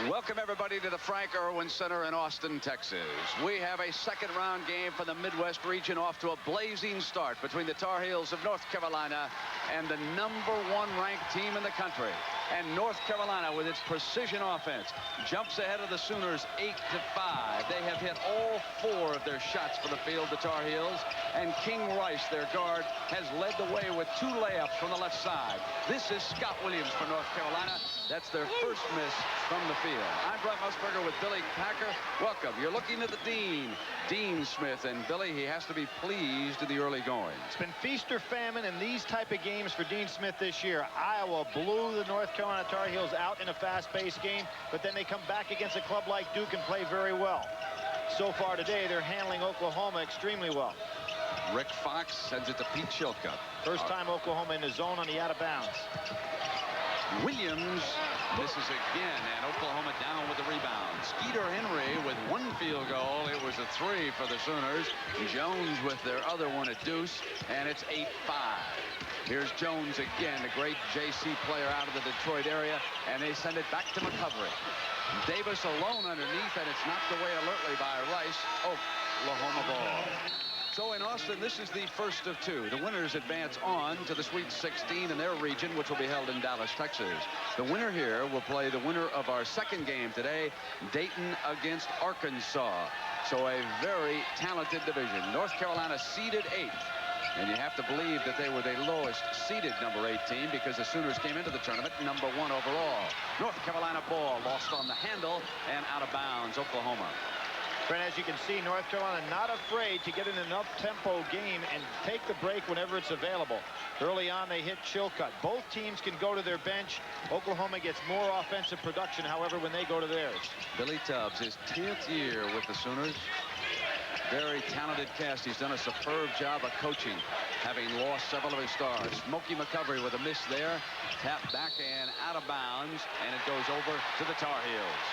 Welcome everybody to the Frank Irwin Center in Austin, Texas. We have a second round game for the Midwest region, off to a blazing start between the Tar Heels of North Carolina and the #1 ranked team in the country. And North Carolina, with its precision offense, jumps ahead of the Sooners 8-5. They have hit all 4 of their shots for the field, the Tar Heels. And King Rice, their guard, has led the way with 2 layups from the left side. This is Scott Williams for North Carolina. That's their first miss from the field. I'm Brett Musburger with Billy Packer. Welcome. You're looking at the Dean, Dean Smith. And Billy, he has to be pleased in the early going. It's been feast or famine in these type of games for Dean Smith this year. Iowa blew the North Carolina Tar Heels out in a fast-paced game, but then they come back against a club like Duke and play very well. So far today, they're handling Oklahoma extremely well. Rick Fox sends it to Pete Chilcutt. First time Oklahoma in the zone on the out of bounds. Williams misses again, and Oklahoma down with the rebound. Skeeter Henry with 1 field goal. It was a 3 for the Sooners. Jones with their other one at deuce, and it's 8-5. Here's Jones again, a great JC player out of the Detroit area, and they send it back to McCovery. Davis alone underneath, and it's knocked away alertly by Rice. Oklahoma ball. So in Austin, this is the first of 2. The winners advance on to the Sweet 16 in their region, which will be held in Dallas, Texas. The winner here will play the winner of our second game today, Dayton against Arkansas. So a very talented division. North Carolina seeded 8th. And you have to believe that they were the lowest seeded #8 team, because the Sooners came into the tournament #1 overall. North Carolina ball lost on the handle and out of bounds, Oklahoma. Brent, as you can see, North Carolina not afraid to get in an up-tempo game and take the break whenever it's available. Early on, they hit Chilcutt. Both teams can go to their bench. Oklahoma gets more offensive production, however, when they go to theirs. Billy Tubbs, his 10th year with the Sooners. Very talented cast. He's done a superb job of coaching, having lost several of his stars. Smokey McCovery with a miss there. Tapped back and out of bounds, and it goes over to the Tar Heels.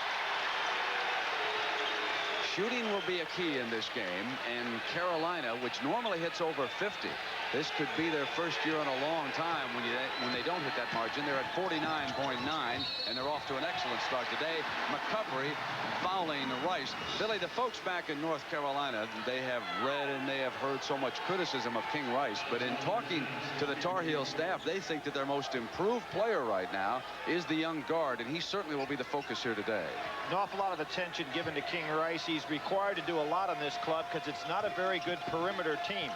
Shooting will be a key in this game, and Carolina, which normally hits over 50, this could be their first year in a long time when they don't hit that margin. They're at 49.9, and they're off to an excellent start today. McCovery fouling Rice. Billy, the folks back in North Carolina, they have read and they have heard so much criticism of King Rice, but in talking to the Tar Heel staff, they think that their most improved player right now is the young guard, and he certainly will be the focus here today. An awful lot of attention given to King Rice. He's required to do a lot on this club because it's not a very good perimeter team.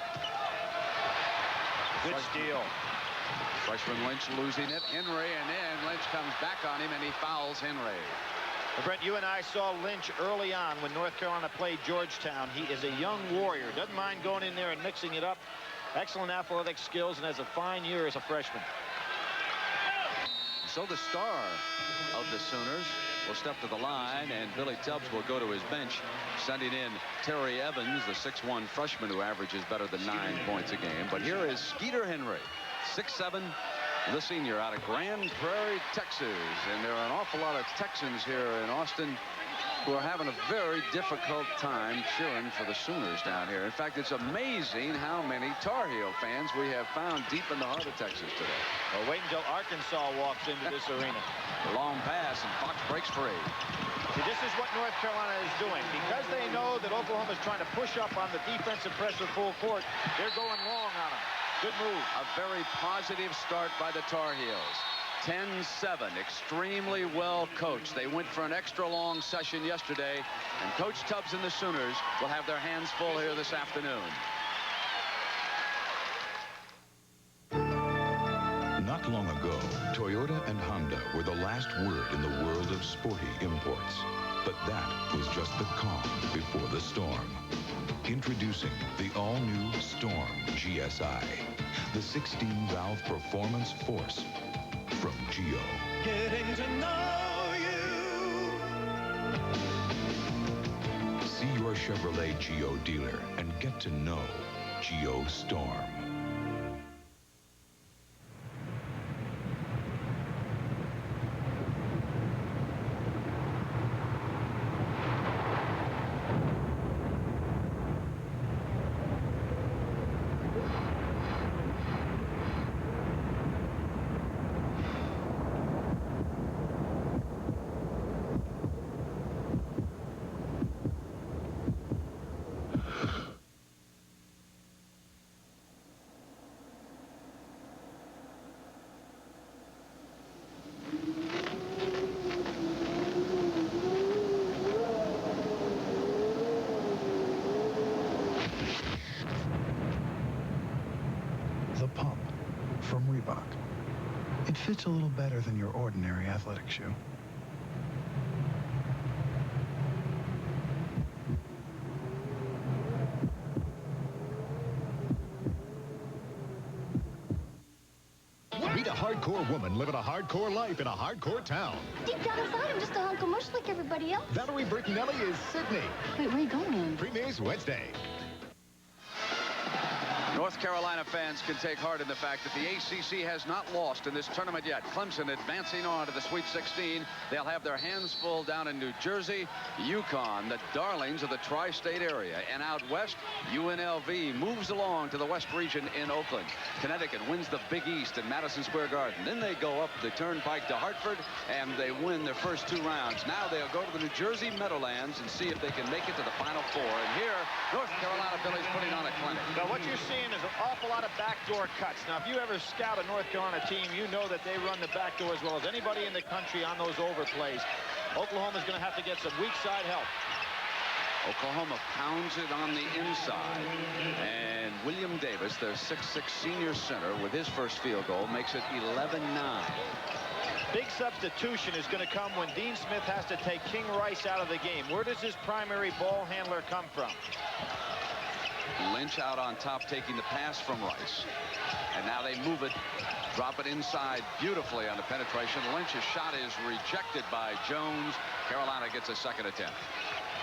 Good steal. Freshman Lynch losing it. Henry, and then Lynch comes back on him, and he fouls Henry. Well, Brent, you and I saw Lynch early on when North Carolina played Georgetown. He is a young warrior. Doesn't mind going in there and mixing it up. Excellent athletic skills, and has a fine year as a freshman. So the star of the Sooners will step to the line, and Billy Tubbs will go to his bench, sending in Terry Evans, the 6'1 freshman who averages better than 9 points a game. But here is Skeeter Henry, 6'7", the senior out of Grand Prairie, Texas. And there are an awful lot of Texans here in Austin who are having a very difficult time cheering for the Sooners down here. In fact, it's amazing how many Tar Heel fans we have found deep in the heart of Texas today. Well, wait until Arkansas walks into this arena. A long pass, and Fox breaks free. See, this is what North Carolina is doing. Because they know that Oklahoma is trying to push up on the defensive pressure full court, they're going long on them. Good move. A very positive start by the Tar Heels. 10-7, extremely well coached. They went for an extra long session yesterday, and Coach Tubbs and the Sooners will have their hands full here this afternoon. Not long ago, Toyota and Honda were the last word in the world of sporty imports. But that was just the calm before the storm. Introducing the all-new Storm GSI, the 16-valve performance force from Geo. Getting to know you. See your Chevrolet Geo dealer and get to know Geo Storm. Reebok. It fits a little better than your ordinary athletic shoe. Meet a hardcore woman living a hardcore life in a hardcore town. Deep down inside, I'm just a hunk of mush like everybody else. Valerie Bertinelli is Sydney. Wait, where are you going? Premieres Wednesday. North Carolina fans can take heart in the fact that the ACC has not lost in this tournament yet. Clemson advancing on to the Sweet 16. They'll have their hands full down in New Jersey. UConn, the darlings of the tri-state area. And out west, UNLV moves along to the West region in Oakland. Connecticut wins the Big East in Madison Square Garden. Then they go up the turnpike to Hartford, and they win their first 2 rounds. Now they'll go to the New Jersey Meadowlands and see if they can make it to the Final Four. And here, North Carolina Phillies putting on a clinic. Now, what you're seeing is an awful lot of backdoor cuts. Now, if you ever scout a North Carolina team, you know that they run the backdoor as well as anybody in the country on those overplays. Oklahoma's going to have to get some weak side help. Oklahoma pounds it on the inside, and William Davis, their 6'6" senior center, with his first field goal, makes it 11-9. Big substitution is going to come when Dean Smith has to take King Rice out of the game. Where does his primary ball handler come from? Lynch out on top, taking the pass from Rice. And now they move it, drop it inside beautifully on the penetration. Lynch's shot is rejected by Jones. Carolina gets a second attempt.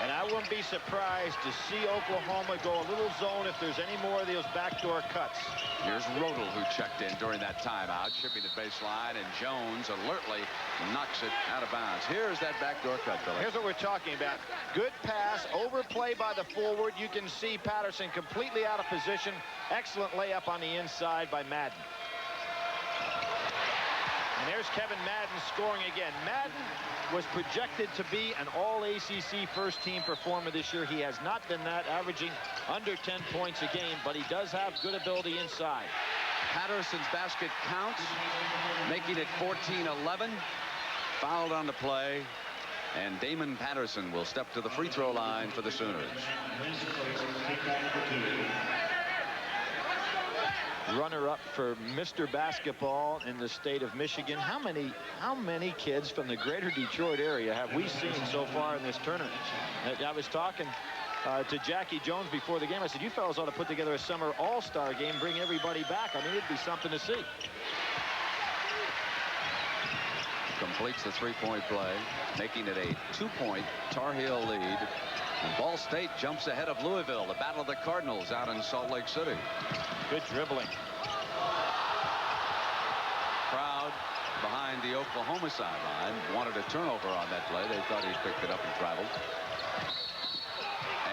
And I wouldn't be surprised to see Oklahoma go a little zone if there's any more of those backdoor cuts. Here's Rodel, who checked in during that timeout, shipping the baseline, and Jones alertly knocks it out of bounds. Here's that backdoor cut, Billy. Here's what we're talking about. Good pass, overplay by the forward. You can see Patterson completely out of position. Excellent layup on the inside by Madden. And there's Kevin Madden scoring again. Madden was projected to be an all-ACC first-team performer this year. He has not been that, averaging under 10 points a game, but he does have good ability inside. Patterson's basket counts, making it 14-11. Fouled on the play, and Damon Patterson will step to the free throw line for the Sooners. Runner-up for Mr. Basketball in the state of Michigan. How many kids from the greater Detroit area have we seen so far in this tournament? I was talking to Jackie Jones before the game. I said, you fellas ought to put together a summer all-star game, bring everybody back. I mean, it'd be something to see. Completes the three-point play, making it a 2-point Tar Heel lead. And Ball State jumps ahead of Louisville. The Battle of the Cardinals out in Salt Lake City. Good dribbling. Crowd behind the Oklahoma sideline wanted a turnover on that play. They thought he picked it up and traveled.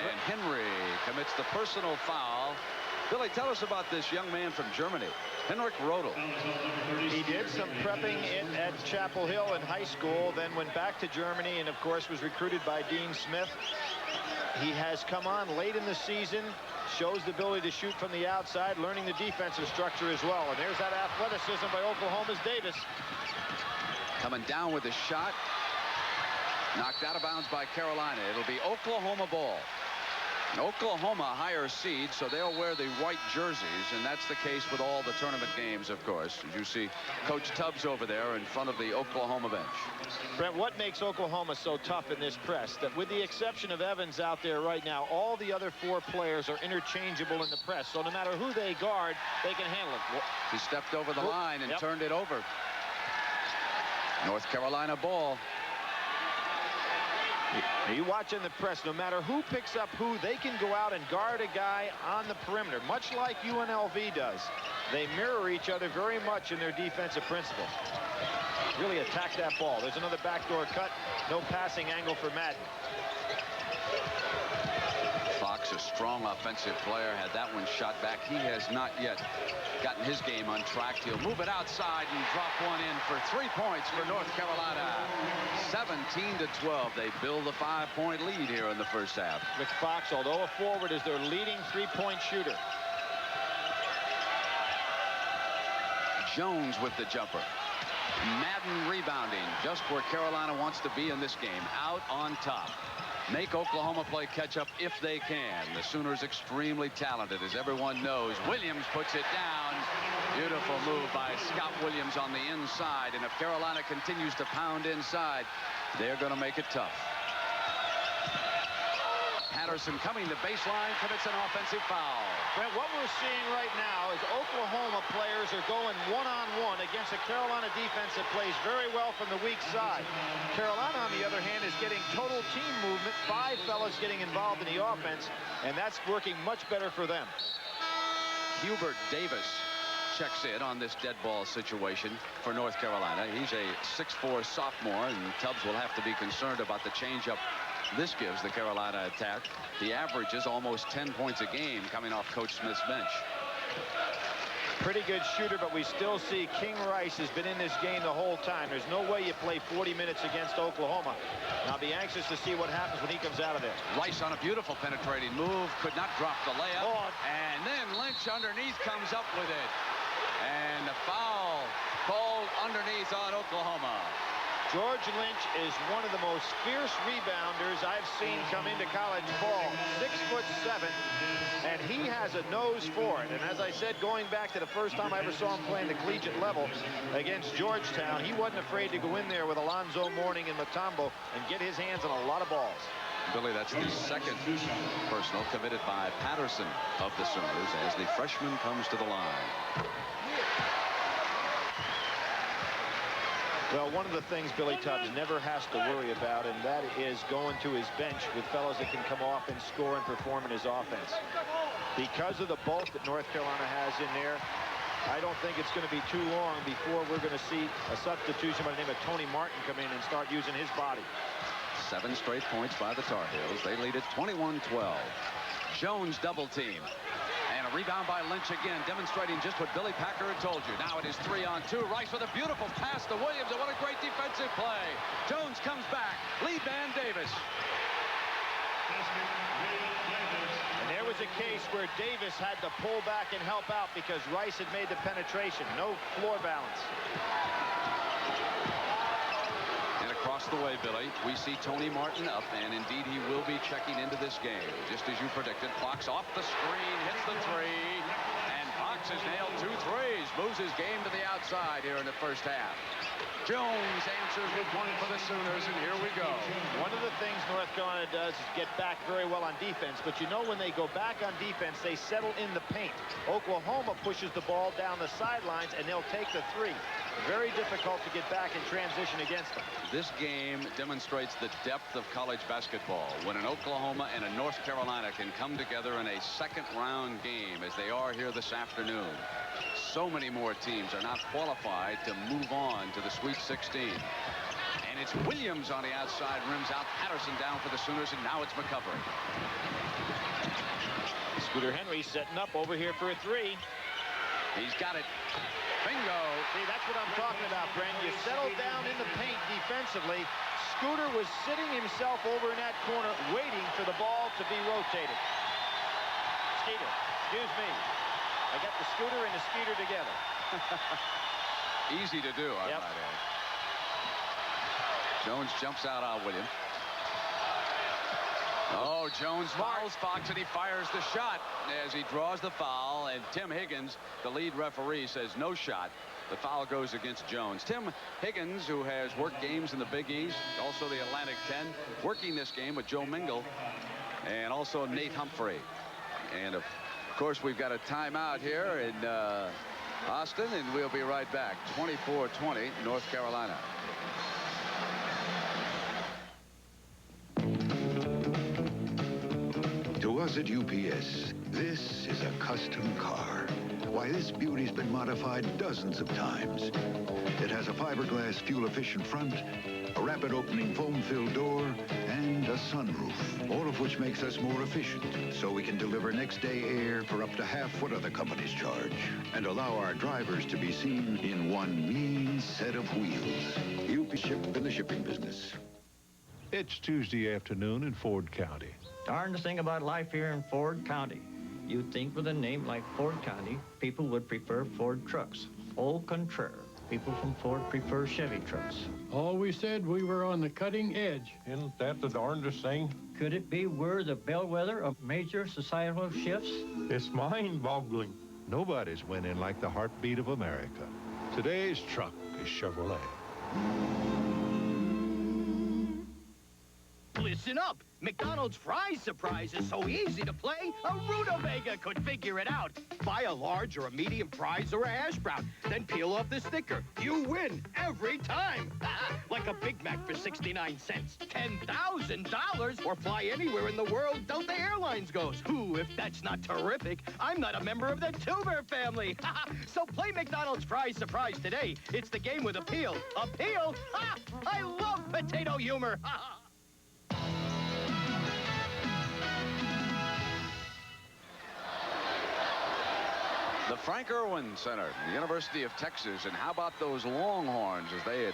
And Henry commits the personal foul. Billy, tell us about this young man from Germany, Henrik Rodel. He did some prepping at Chapel Hill in high school, then went back to Germany, and of course was recruited by Dean Smith. He has come on late in the season, shows the ability to shoot from the outside, learning the defensive structure as well. And there's that athleticism by Oklahoma's Davis. Coming down with a shot. Knocked out of bounds by Carolina. It'll be Oklahoma ball. And Oklahoma higher seed, so they'll wear the white jerseys, and that's the case with all the tournament games, of course. As you see Coach Tubbs over there in front of the Oklahoma bench. Brent, what makes Oklahoma so tough in this press? That with the exception of Evans out there right now, all the other 4 players are interchangeable in the press. So no matter who they guard, they can handle it. He stepped over the line and turned it over. North Carolina ball. Now you watch in the press, no matter who picks up who, they can go out and guard a guy on the perimeter, much like UNLV does. They mirror each other very much in their defensive principles. Really attack that ball. There's another backdoor cut. No passing angle for Madden. Fox, a strong offensive player, had that one shot back. He has not yet gotten his game on track. He'll move it outside and drop one in for 3 points for North Carolina. 17-12. They build a 5-point lead here in the first half. With Fox, although a forward, is their leading 3-point shooter. Jones with the jumper. Madden rebounding, just where Carolina wants to be in this game, out on top. Make Oklahoma play catch up if they can. The Sooners extremely talented, as everyone knows. Williams puts it down. Beautiful move by Scott Williams on the inside. And if Carolina continues to pound inside, they're going to make it tough. Patterson coming to baseline, commits an offensive foul. Brent, what we're seeing right now is Oklahoma players are going one-on-one against a Carolina defense that plays very well from the weak side. Carolina, on the other hand, is getting total team movement. 5 fellas getting involved in the offense, and that's working much better for them. Hubert Davis checks in on this dead ball situation for North Carolina. He's a 6'4" sophomore, and Tubbs will have to be concerned about the changeup this gives the Carolina attack. The average is almost 10 points a game coming off Coach Smith's bench. Pretty good shooter, but we still see King Rice has been in this game the whole time. There's no way you play 40 minutes against Oklahoma. And I'll be anxious to see what happens when he comes out of there. Rice on a beautiful penetrating move, could not drop the layup. And then Lynch underneath comes up with it. And the foul called underneath on Oklahoma. George Lynch is one of the most fierce rebounders I've seen come into college ball. 6'7", and he has a nose for it. And as I said, going back to the first time I ever saw him playing the collegiate level against Georgetown, he wasn't afraid to go in there with Alonzo Mourning and Mutombo and get his hands on a lot of balls. Billy, that's the second personal committed by Patterson of the Sooners as the freshman comes to the line. Well, one of the things Billy Tubbs never has to worry about, and that is going to his bench with fellows that can come off and score and perform in his offense. Because of the bulk that North Carolina has in there, I don't think it's going to be too long before we're going to see a substitution by the name of Tony Martin come in and start using his body. 7 straight points by the Tar Heels. They lead at 21-12. Jones double team. And a rebound by Lynch again, demonstrating just what Billy Packer had told you. Now it is 3-on-2. Rice with a beautiful pass to Williams, and what a great defensive play. Jones comes back. Lead man Davis. And there was a case where Davis had to pull back and help out because Rice had made the penetration. No floor balance. And across the way, Billy, we see Tony Martin up, and indeed he will be checking into this game. Just as you predicted, Fox off the screen, hits the 3, and Fox has nailed 2 threes, moves his game to the outside here in the first half. Jones answers with 1 for the Sooners, and here we go. One of the things North Carolina does is get back very well on defense, but you know when they go back on defense, they settle in the paint. Oklahoma pushes the ball down the sidelines, and they'll take the 3. Very difficult to get back in transition against them. This game demonstrates the depth of college basketball. When an Oklahoma and a North Carolina can come together in a second-round game, as they are here this afternoon. So many more teams are not qualified to move on to the Sweet 16. And it's Williams on the outside, rims out. Patterson down for the Sooners, and now it's McCovery. Scooter Henry setting up over here for a 3. He's got it. Bingo. See, that's what I'm talking about, Brent. You settle down in the paint defensively. Scooter was sitting himself over in that corner waiting for the ball to be rotated. Skeeter, excuse me. I got the Scooter and the Skeeter together. Easy to do, I might add. Jones jumps out on Williams. Oh, Jones fouls Fox, and he fires the shot as he draws the foul. And Tim Higgins, the lead referee, says no shot. The foul goes against Jones. Tim Higgins, who has worked games in the Big East, also the Atlantic 10, working this game with Joe Mingle and also Nate Humphrey. And of course, we've got a timeout here in Austin, and we'll be right back. 24-20, North Carolina. To us at UPS, this is a custom car. Why, this beauty's been modified dozens of times. It has a fiberglass fuel-efficient front, a rapid opening foam-filled door, and a sunroof, all of which makes us more efficient, so we can deliver next-day air for up to half what other companies charge, and allow our drivers to be seen in one mean set of wheels. UP ship in the shipping business. It's Tuesday afternoon in Ford County. Darndest thing about life here in Ford County. You'd think with a name like Ford County, people would prefer Ford trucks. Au contraire. People from Ford prefer Chevy trucks. Always said we were on the cutting edge. Isn't that the darndest thing? Could it be we're the bellwether of major societal shifts? It's mind-boggling. Nobody's winning like the heartbeat of America. Today's truck is Chevrolet. Listen up. McDonald's fries surprise is so easy to play, a rutabaga could figure it out. Buy a large or a medium fries or a hash brown, then peel off the sticker. You win every time. Like a Big Mac for 69 cents. $10,000 or fly anywhere in the world Delta Airlines goes. Ooh, if that's not terrific, I'm not a member of the Tuber family. So play McDonald's fries surprise today. It's the game with appeal. Appeal? I love potato humor. The Frank Irwin Center, the University of Texas. And how about those Longhorns as they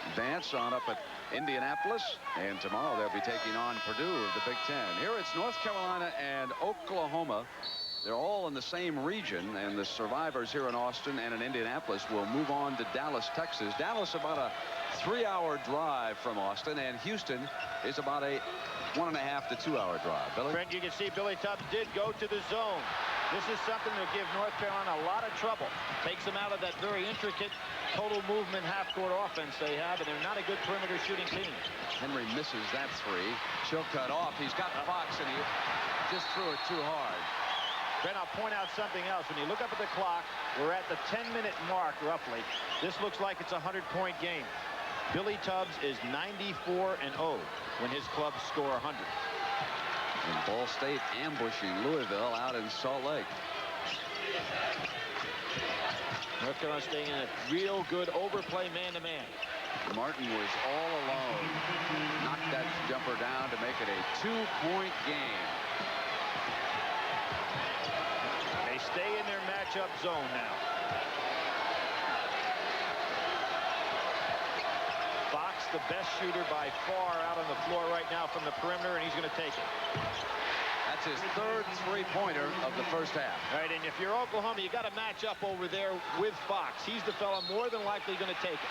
advance on up at Indianapolis? And tomorrow they'll be taking on Purdue of the Big Ten. Here it's North Carolina and Oklahoma. They're all in the same region, and the survivors here in Austin and in Indianapolis will move on to Dallas, Texas. Dallas about a 3-hour drive from Austin, and Houston is about a 1.5 to 2-hour drive. Billy? Brent, you can see Billy Tubbs did go to the zone. This is something that will give North Carolina a lot of trouble. Takes them out of that very intricate total movement half-court offense they have, and they're not a good perimeter shooting team. Henry misses that three. Chilcutt off. He's got Fox, and he just threw it too hard. Brent, I'll point out something else. When you look up at the clock, we're at the 10-minute mark, roughly. This looks like it's a 100-point game. Billy Tubbs is 94-0 when his clubs score 100. And Ball State ambushing Louisville out in Salt Lake. North Carolina staying in a real good overplay man-to-man. Martin was all alone. Knocked that jumper down to make it a 2-point game. They stay in their matchup zone now. Fox, the best shooter by far out on the floor right now from the perimeter, and he's going to take it. That's his third three-pointer of the first half. All right, and if you're Oklahoma, you got to match up over there with Fox. He's the fella more than likely going to take it.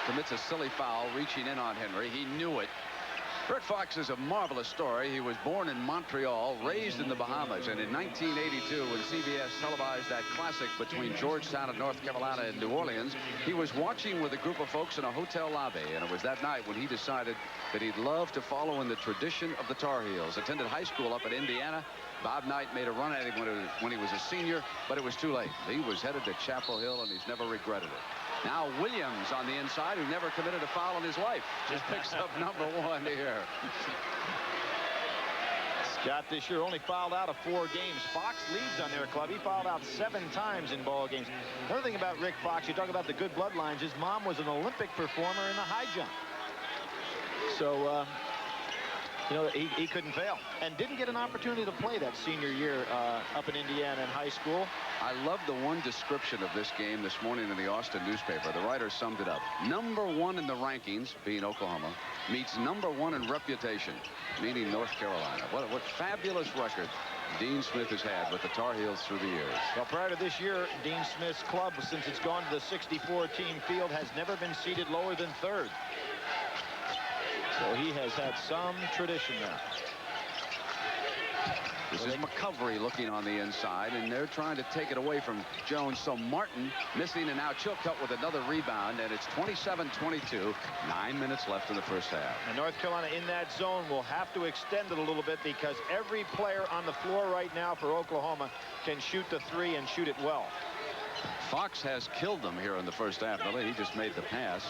Commits a silly foul, reaching in on Henry. He knew it. Rick Fox is a marvelous story. He was born in Montreal, raised in the Bahamas, and in 1982, when CBS televised that classic between Georgetown and North Carolina and New Orleans, he was watching with a group of folks in a hotel lobby, and it was that night when he decided that he'd love to follow in the tradition of the Tar Heels. Attended high school up at Indiana. Bob Knight made a run at him when he was a senior, but it was too late. He was headed to Chapel Hill, and he's never regretted it. Now Williams on the inside, who never committed a foul in his life, just picks up number 1 here. Scott this year only fouled out of 4 games. Fox leads on their club. He fouled out 7 times in ball games. Another thing about Rick Fox, you talk about the good bloodlines, his mom was an Olympic performer in the high jump. So, you know, he couldn't fail. And didn't get an opportunity to play that senior year up in Indiana in high school. I love the one description of this game this morning in the Austin newspaper. The writer summed it up. Number 1 in the rankings, being Oklahoma, meets number 1 in reputation, meaning North Carolina. What fabulous record Dean Smith has had with the Tar Heels through the years. Well, prior to this year, Dean Smith's club, since it's gone to the 64-team field, has never been seated lower than 3rd. So he has had some tradition now. This is McCovery looking on the inside, and they're trying to take it away from Jones. So Martin missing, and now Chilcutt with another rebound, and it's 27-22. 9 minutes left in the first half. And North Carolina in that zone will have to extend it a little bit because every player on the floor right now for Oklahoma can shoot the 3 and shoot it well. Fox has killed them here in the first half. He just made the pass.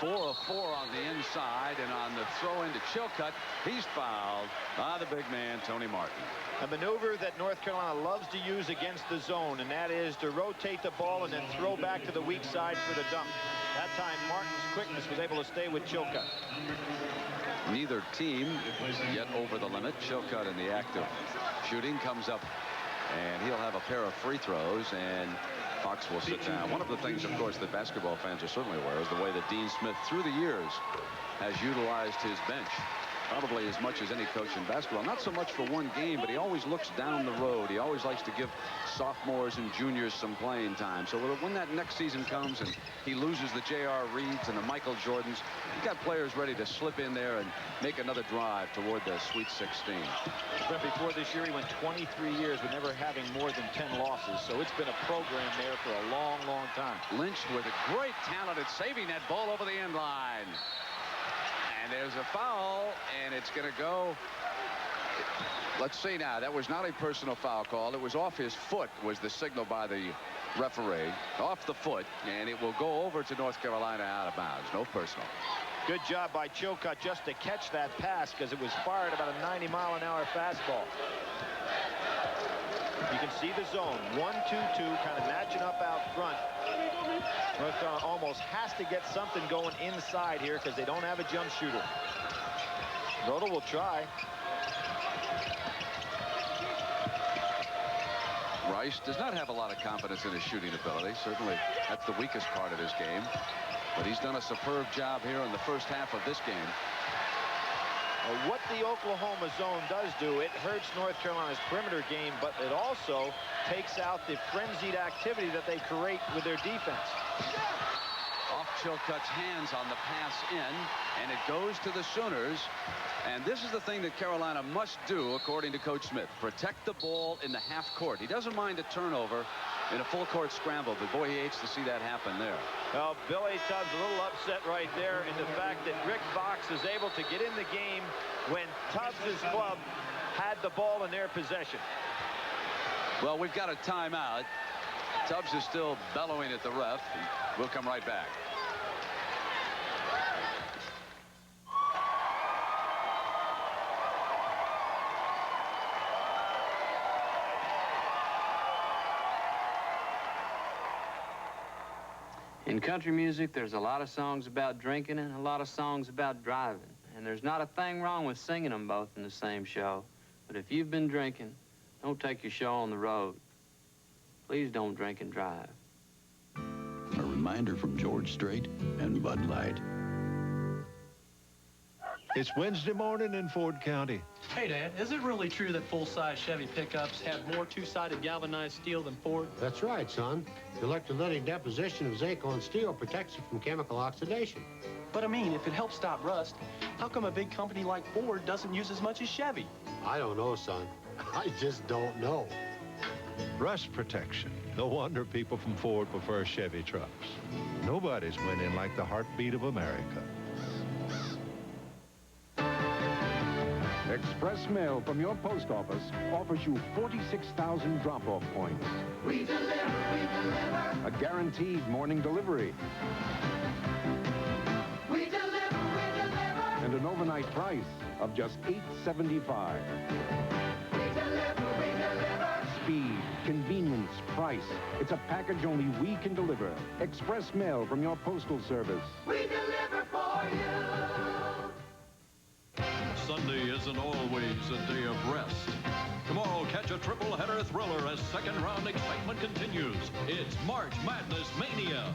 4 of 4 on the inside, and on the throw into Chilcutt, he's fouled by the big man, Tony Martin. A maneuver that North Carolina loves to use against the zone, and that is to rotate the ball and then throw back to the weak side for the dunk. That time, Martin's quickness was able to stay with Chilcutt. Neither team yet over the limit. Chilcutt in the act of shooting comes up, and he'll have a pair of free throws, and Fox will sit down. One of the things, of course, that basketball fans are certainly aware is the way that Dean Smith, through the years, has utilized his bench. probably as much as any coach in basketball. Not so much for one game, but he always looks down the road. He always likes to give sophomores and juniors some playing time. So when that next season comes and he loses the J.R. Reeds and the Michael Jordans, he got players ready to slip in there and make another drive toward the Sweet 16. But before this year, he went 23 years with never having more than 10 losses. So it's been a program there for a long, long time. Lynch with a great talent at saving that ball over the end line. And there's a foul, and it's going to go. Let's see now. That was not a personal foul call. It was off his foot, was the signal by the referee. Off the foot, and it will go over to North Carolina out of bounds. No personal. Good job by Chilcutt just to catch that pass because it was fired about a 90-mile-an-hour fastball. You can see the zone. 1-2-2, kind of matching up out front. North Carolina almost has to get something going inside here because they don't have a jump shooter. Roto will try. Rice does not have a lot of confidence in his shooting ability. Certainly, that's the weakest part of his game. But he's done a superb job here in the first half of this game. What the Oklahoma zone does do, it hurts North Carolina's perimeter game, but it also takes out the frenzied activity that they create with their defense. Off Chilcutt's hands on the pass in, and it goes to the Sooners. And this is the thing that Carolina must do, according to Coach Smith. Protect the ball in the half court. He doesn't mind a turnover in a full court scramble, but boy, he hates to see that happen there. Well, Billy Tubbs a little upset right there in the fact that Rick Fox is able to get in the game when Tubbs' club had the ball in their possession. Well, we've got a timeout. Tubbs is still bellowing at the ref. We'll come right back. In country music, there's a lot of songs about drinking and a lot of songs about driving. And there's not a thing wrong with singing them both in the same show. But if you've been drinking, don't take your show on the road. Please don't drink and drive. A reminder from George Strait and Bud Light. It's Wednesday morning in Ford County. Hey, Dad, is it really true that full-size Chevy pickups have more two-sided galvanized steel than Ford? That's right, son. The electrolytic deposition of zinc on steel protects it from chemical oxidation. But I mean, if it helps stop rust, how come a big company like Ford doesn't use as much as Chevy? I don't know, son. I just don't know. Rust protection. No wonder people from Ford prefer Chevy trucks. Nobody's winning like the heartbeat of America. Express mail from your post office offers you 46,000 drop-off points. We deliver, we deliver. A guaranteed morning delivery. We deliver, we deliver. And an overnight price of just $8.75. We deliver, we deliver. Speed, convenience, price. It's a package only we can deliver. Express mail from your postal service. We deliver for you. Sunday isn't always a day of rest. Tomorrow, catch a triple-header thriller as second-round excitement continues. It's March Madness Mania.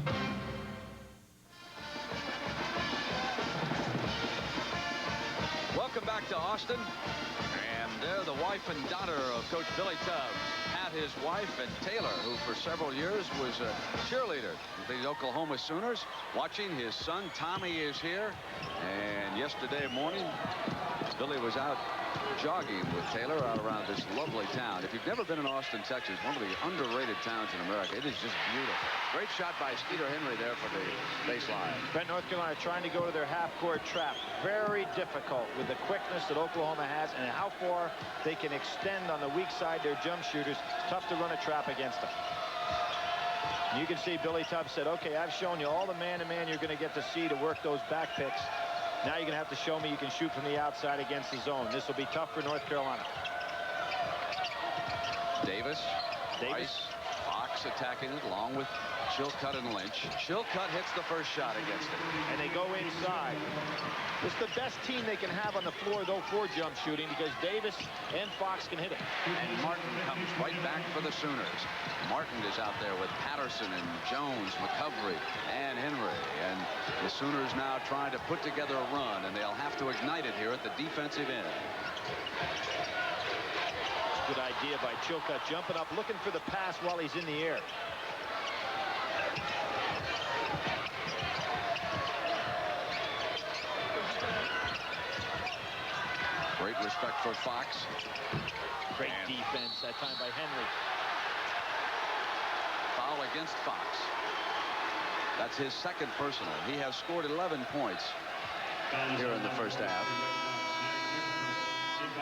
Welcome back to Austin. And they're the wife and daughter of Coach Billy Tubbs. Pat, his wife, and Taylor, who for several years was a cheerleader with the Oklahoma Sooners. Watching his son, Tommy, is here. And yesterday morning, Billy was out jogging with Taylor out around this lovely town. If you've never been in Austin, Texas, one of the underrated towns in America, it is just beautiful. Great shot by Skeeter Henry there for the baseline. Brent, North Carolina trying to go to their half-court trap. Very difficult with the quickness that Oklahoma has and how far they can extend on the weak side their jump shooters. It's tough to run a trap against them. You can see Billy Tubbs said, okay, I've shown you all the man-to-man you're going to get to see to work those back picks. Now you're going to have to show me you can shoot from the outside against the zone. This will be tough for North Carolina. Davis. Rice, Fox attacking it along with Chilcutt and Lynch. Chilcutt hits the first shot against it. And they go inside. It's the best team they can have on the floor, though, for jump shooting, because Davis and Fox can hit it. And Martin comes right back for the Sooners. Martin is out there with Patterson and Jones, McCovery, and Henry. And the Sooners now trying to put together a run, and they'll have to ignite it here at the defensive end. Good idea by Chilcutt, jumping up, looking for the pass while he's in the air. Great respect for Fox. Great defense that time by Henry. Foul against Fox. That's his second personal. He has scored 11 points here in the first half.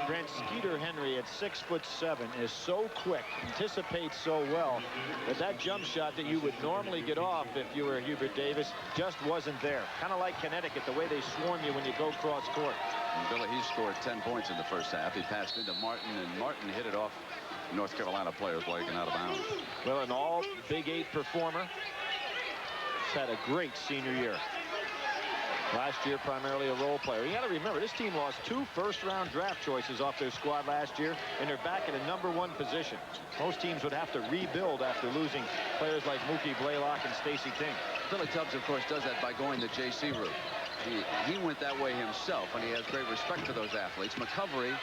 Brent, Skeeter Henry at 6'7" is so quick, anticipates so well, that that jump shot that you would normally get off if you were Hubert Davis just wasn't there. Kind of like Connecticut, the way they swarm you when you go cross court. And Billy, he scored 10 points in the first half. He passed into Martin, and Martin hit it off North Carolina players like and out of bounds. Well, an all Big 8 performer. He's had a great senior year. Last year, primarily a role player. You got to remember, this team lost 2 first-round draft choices off their squad last year, and they're back at a #1 position. Most teams would have to rebuild after losing players like Mookie Blaylock and Stacey King. Billy Tubbs, of course, does that by going the JC route. He went that way himself, and he has great respect for those athletes. McCovery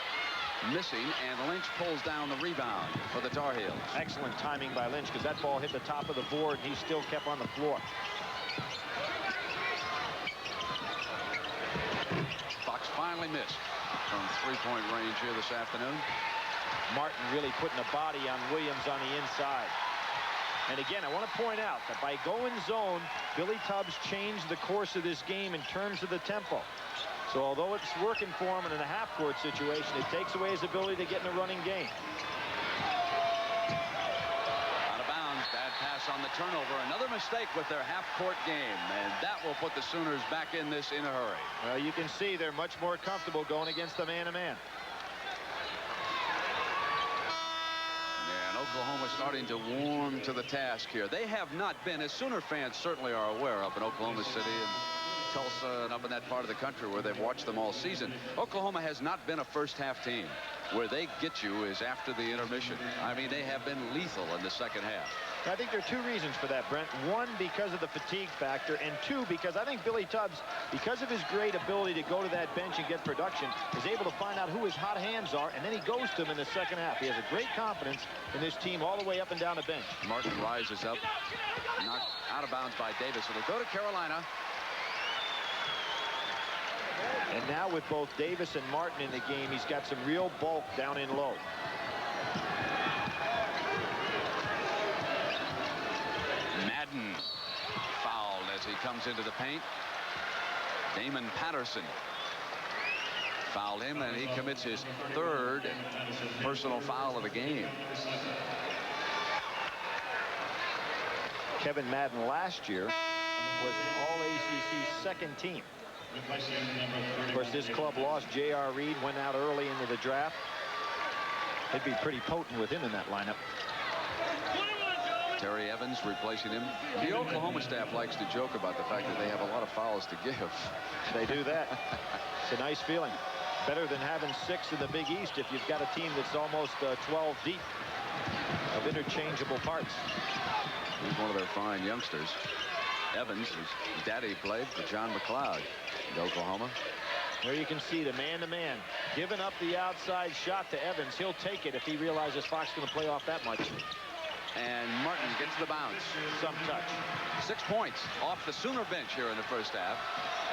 missing, and Lynch pulls down the rebound for the Tar Heels. Excellent timing by Lynch, because that ball hit the top of the board, and he still kept on the floor. Fox finally missed from three-point range here this afternoon. Martin really putting a body on Williams on the inside. And again, I want to point out that by going zone, Billy Tubbs changed the course of this game in terms of the tempo. So although it's working for him in a half-court situation, it takes away his ability to get in a running game. Out of bounds, bad pass on the turnover. Another mistake with their half-court game, and that will put the Sooners back in this in a hurry. Well, you can see they're much more comfortable going against the man-to-man. And Oklahoma starting to warm to the task here. They have not been, as Sooner fans certainly are aware, up in Oklahoma City and Tulsa and up in that part of the country where they've watched them all season. Oklahoma has not been a first-half team. Where they get you is after the intermission. I mean, they have been lethal in the second half. I think there are 2 reasons for that, Brent. 1, because of the fatigue factor, and 2, because I think Billy Tubbs, because of his great ability to go to that bench and get production, is able to find out who his hot hands are, and then he goes to them in the second half. He has a great confidence in this team all the way up and down the bench. Martin rises up, knocked out of bounds by Davis. It'll go to Carolina. And now with both Davis and Martin in the game, he's got some real bulk down in low. Madden fouled as he comes into the paint. Damon Patterson fouled him, and he commits his 3rd personal foul of the game. Kevin Madden last year was All-ACC's 2nd team. Of course, this club lost J.R. Reed, went out early into the draft. They'd be pretty potent with him in that lineup. Terry Evans replacing him. The Oklahoma staff likes to joke about the fact that they have a lot of fouls to give. They do that. It's a nice feeling. Better than having 6 in the Big East if you've got a team that's almost 12 deep of interchangeable parts. He's one of their fine youngsters. Evans, his daddy played for John McLeod in Oklahoma. There you can see the man-to-man giving up the outside shot to Evans. He'll take it if he realizes Fox is going to play off that much. And Martin gets the bounce. Some touch. 6 points off the Sooner bench here in the first half.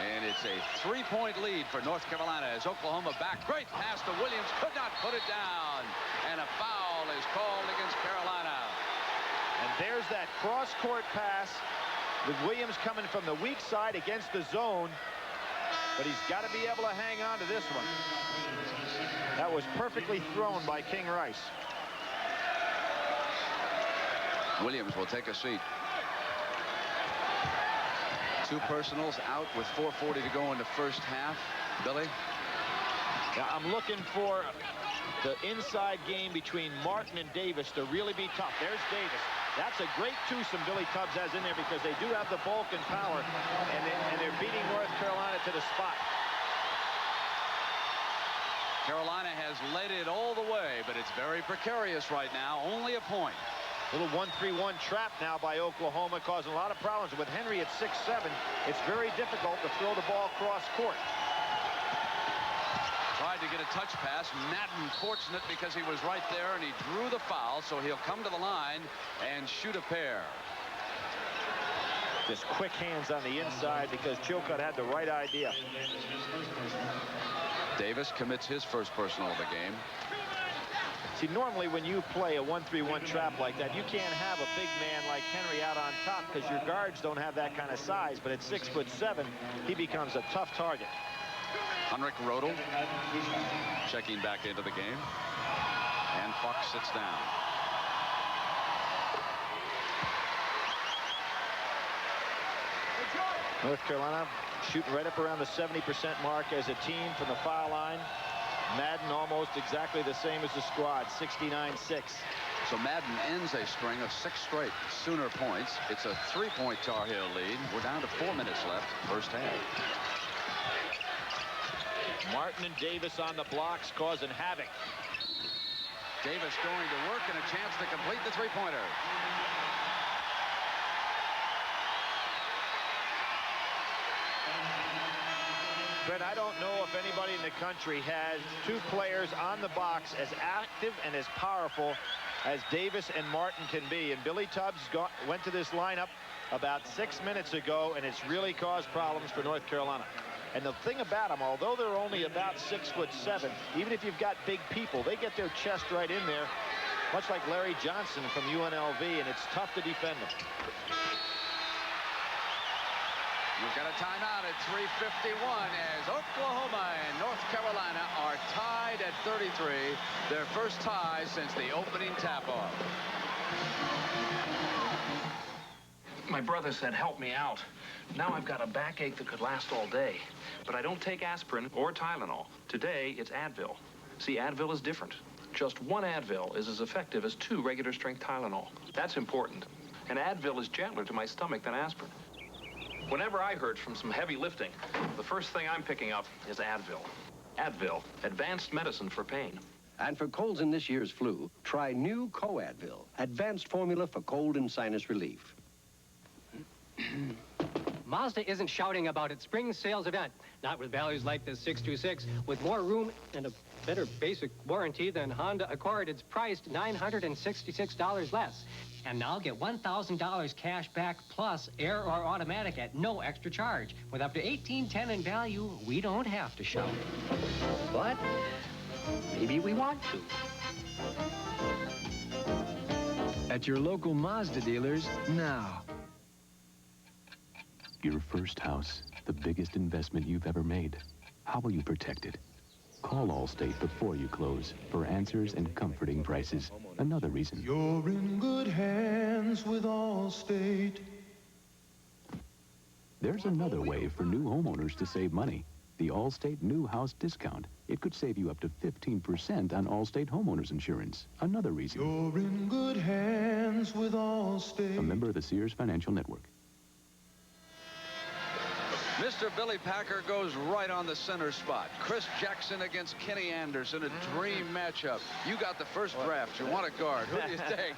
And it's a 3-point lead for North Carolina as Oklahoma back. Great pass to Williams. Could not put it down. And a foul is called against Carolina. And there's that cross-court pass with Williams coming from the weak side against the zone. But he's got to be able to hang on to this one. That was perfectly thrown by King Rice. Williams will take a seat. 2 personals out with 4:40 to go in the first half. Billy? Yeah, I'm looking for the inside game between Martin and Davis to really be tough. There's Davis. That's a great twosome Billy Tubbs has in there because they do have the bulk and power, and they're beating North Carolina to the spot. Carolina has led it all the way, but it's very precarious right now. Only a point. Little 1-3-1 trap now by Oklahoma, causing a lot of problems. With Henry at 6'7", it's very difficult to throw the ball cross court. Tried to get a touch pass. Madden fortunate because he was right there and he drew the foul, so he'll come to the line and shoot a pair. Just quick hands on the inside because Chilcutt had the right idea. Davis commits his first personal of the game. See, normally when you play a 1-3-1 trap like that, you can't have a big man like Henry out on top because your guards don't have that kind of size. But at 6'7", he becomes a tough target. Henrik Rodel checking back into the game. And Fox sits down. North Carolina shooting right up around the 70% mark as a team from the foul line. Madden almost exactly the same as the squad, 69-6. So Madden ends a string of 6 straight Sooner points. It's a 3-point Tar Heel lead. We're down to 4 minutes left, first half. Martin and Davis on the blocks causing havoc. Davis going to work and a chance to complete the three-pointer. Brett, I don't know if anybody in the country has 2 players on the box as active and as powerful as Davis and Martin can be. And Billy Tubbs went to this lineup about 6 minutes ago, and it's really caused problems for North Carolina. And the thing about them, although they're only about 6'7", even if you've got big people, they get their chest right in there, much like Larry Johnson from UNLV, and it's tough to defend them. We've got a timeout at 3:51 as Oklahoma and North Carolina are tied at 33. Their first tie since the opening tap-off. My brother said, help me out. Now I've got a backache that could last all day. But I don't take aspirin or Tylenol. Today, it's Advil. See, Advil is different. Just 1 Advil is as effective as 2 regular-strength Tylenol. That's important. And Advil is gentler to my stomach than aspirin. Whenever I hurt from some heavy lifting, the first thing I'm picking up is Advil. Advil, advanced medicine for pain. And for colds in this year's flu, try new Co-Advil, advanced formula for cold and sinus relief. Mazda isn't shouting about its spring sales event. Not with values like the 626, with more room and a better basic warranty than Honda Accord. It's priced $966 less. And now get $1,000 cash back plus air or automatic at no extra charge. With up to $1,810 in value, we don't have to shout. But maybe we want to. At your local Mazda dealers now. Your first house, the biggest investment you've ever made. How will you protect it? Call Allstate before you close for answers and comforting prices. Another reason. You're in good hands with Allstate. There's another way for new homeowners to save money. The Allstate New House Discount. It could save you up to 15% on Allstate homeowners insurance. Another reason. You're in good hands with Allstate. A member of the Sears Financial Network. Mr. Billy Packer goes right on the center spot. Chris Jackson against Kenny Anderson, a dream matchup. You got the first draft. You want a guard. Who do you think?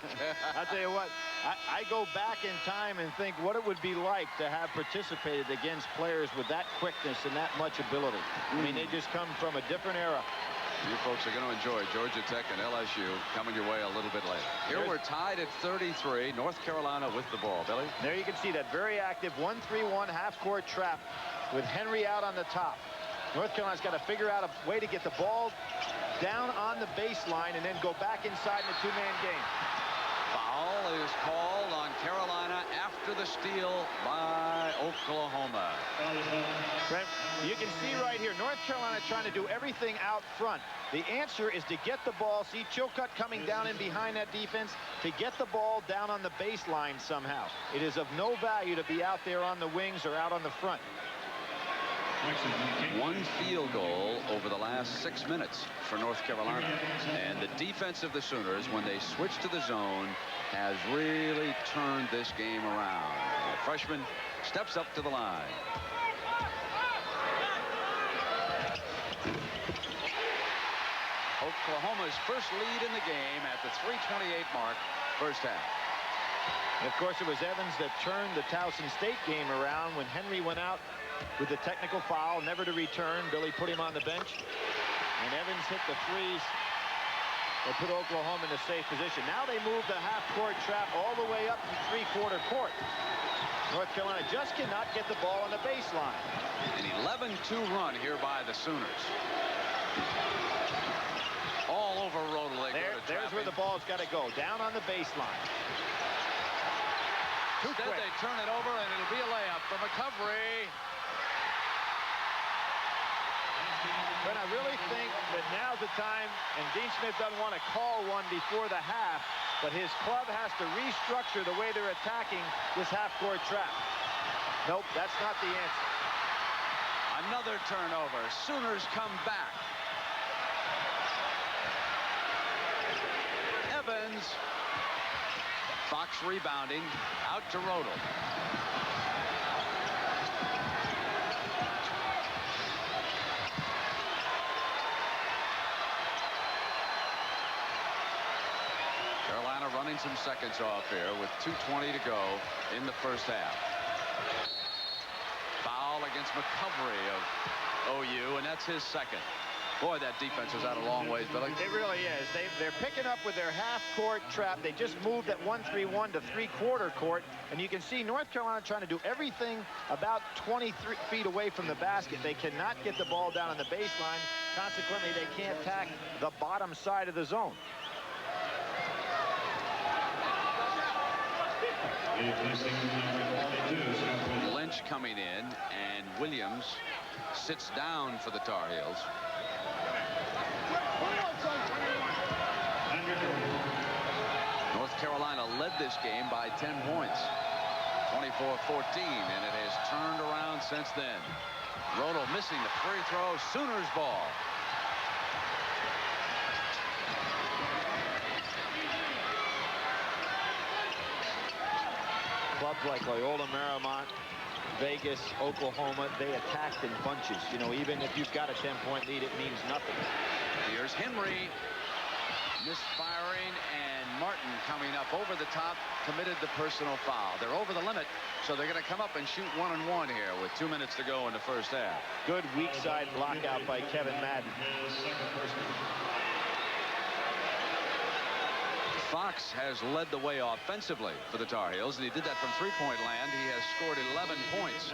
I'll tell you what, I go back in time and think what it would be like to have participated against players with that quickness and that much ability. I mean, they just come from a different era. You folks are going to enjoy Georgia Tech and LSU coming your way a little bit later. Here we're tied at 33. North Carolina with the ball. Billy? There you can see that very active 1-3-1 half-court trap with Henry out on the top. North Carolina's got to figure out a way to get the ball down on the baseline and then go back inside in a 2-man game. Foul is called on Carolina after the steal by Oklahoma. Brent, you can see right here, North Carolina trying to do everything out front. The answer is to get the ball. See Chilcutt coming down in behind that defense to get the ball down on the baseline somehow. It is of no value to be out there on the wings or out on the front. One field goal over the last last 6 minutes for North Carolina. And the defense of the Sooners, when they switch to the zone, has really turned this game around. The freshman steps up to the line. Oklahoma's first lead in the game at the 3:28 mark, first half. And of course, it was Evans that turned the Towson State game around when Henry went out with the technical foul, never to return. Billy put him on the bench, and Evans hit the threes that put Oklahoma in a safe position. Now they move the half-court trap all the way up to three-quarter court. North Carolina just cannot get the ball on the baseline. An 11-2 run here by the Sooners. All over Rodel. There's where the ball's got to go, down on the baseline. Instead, they turn it over, and it'll be a layup for McCovery. But I really think that now's the time, and Dean Smith doesn't want to call one before the half, but his club has to restructure the way they're attacking this half-court trap. Nope, that's not the answer. Another turnover. Sooners come back. Evans. Fox rebounding. Out to Rodel. Carolina running some seconds off here with 2:20 to go in the first half. Foul against McCovery of OU, and that's his second. Boy, that defense was out a long ways, Billy. It really is. They're picking up with their half-court trap. They just moved at 1-3-1 to three-quarter court, and you can see North Carolina trying to do everything about 23 feet away from the basket. They cannot get the ball down on the baseline. Consequently, they can't attack the bottom side of the zone. Lynch coming in, and Williams sits down for the Tar Heels. North Carolina led this game by 10 points, 24-14, and it has turned around since then. Rodel missing the free throw. Sooners ball. Clubs like Loyola Marymount, Vegas, Oklahoma, they attacked in bunches. You know, even if you've got a 10-point lead, it means nothing. Here's Henry misfiring, and Martin coming up over the top, committed the personal foul. They're over the limit, so they're going to come up and shoot 1-and-1 here with 2 minutes to go in the first half. Good weak side block out by Kevin Madden. Fox has led the way offensively for the Tar Heels, and he did that from three-point land. He has scored 11 points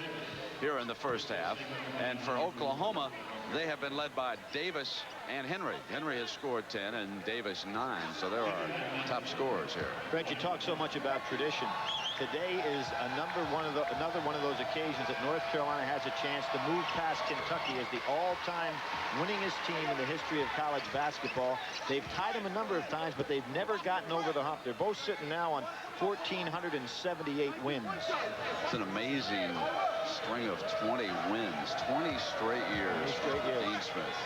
here in the first half. And for Oklahoma, they have been led by Davis and Henry. Henry has scored 10 and Davis 9, so there are top scorers here. Fred, you talk so much about tradition. Today is another one of those occasions that North Carolina has a chance to move past Kentucky as the all-time winningest team in the history of college basketball. They've tied them a number of times, but they've never gotten over the hump. They're both sitting now on 1,478 wins. It's an amazing string of 20 wins, 20 straight years for Dean Smith.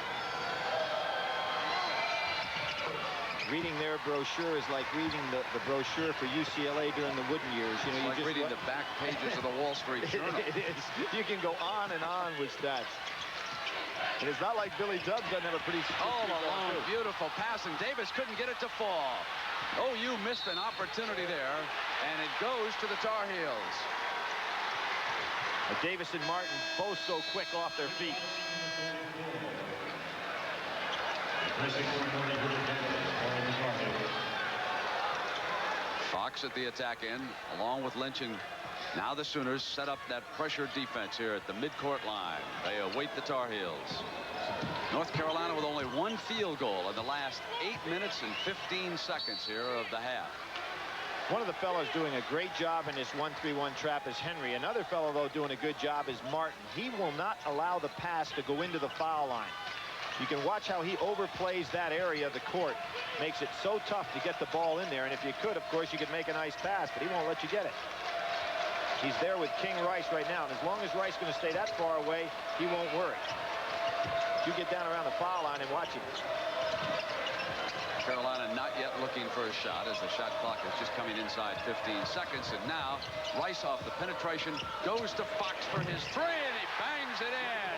Reading their brochure is like reading the brochure for UCLA during the Wooden years. You know, like you just reading the back pages of the Wall Street Journal. It is. You can go on and on with stats. And it's not like Billy Dubs doesn't have a pretty... All alone, beautiful pass, and Davis couldn't get it to fall. OU missed an opportunity there, and it goes to the Tar Heels. Davis and Martin both so quick off their feet. Fox at the attack end, along with Lynch, and now the Sooners set up that pressure defense here at the midcourt line. They await the Tar Heels. North Carolina with only one field goal in the last 8 minutes and 15 seconds here of the half. One of the fellows doing a great job in this 1-3-1 trap is Henry. Another fellow, though, doing a good job is Martin. He will not allow the pass to go into the foul line. You can watch how he overplays that area of the court. Makes it so tough to get the ball in there. And if you could, of course, you could make a nice pass, but he won't let you get it. He's there with King Rice right now. And as long as Rice is going to stay that far away, he won't worry. You get down around the foul line and watch it. Carolina not yet looking for a shot as the shot clock is just coming inside 15 seconds. And now Rice off the penetration goes to Fox for his three, and he bangs it in.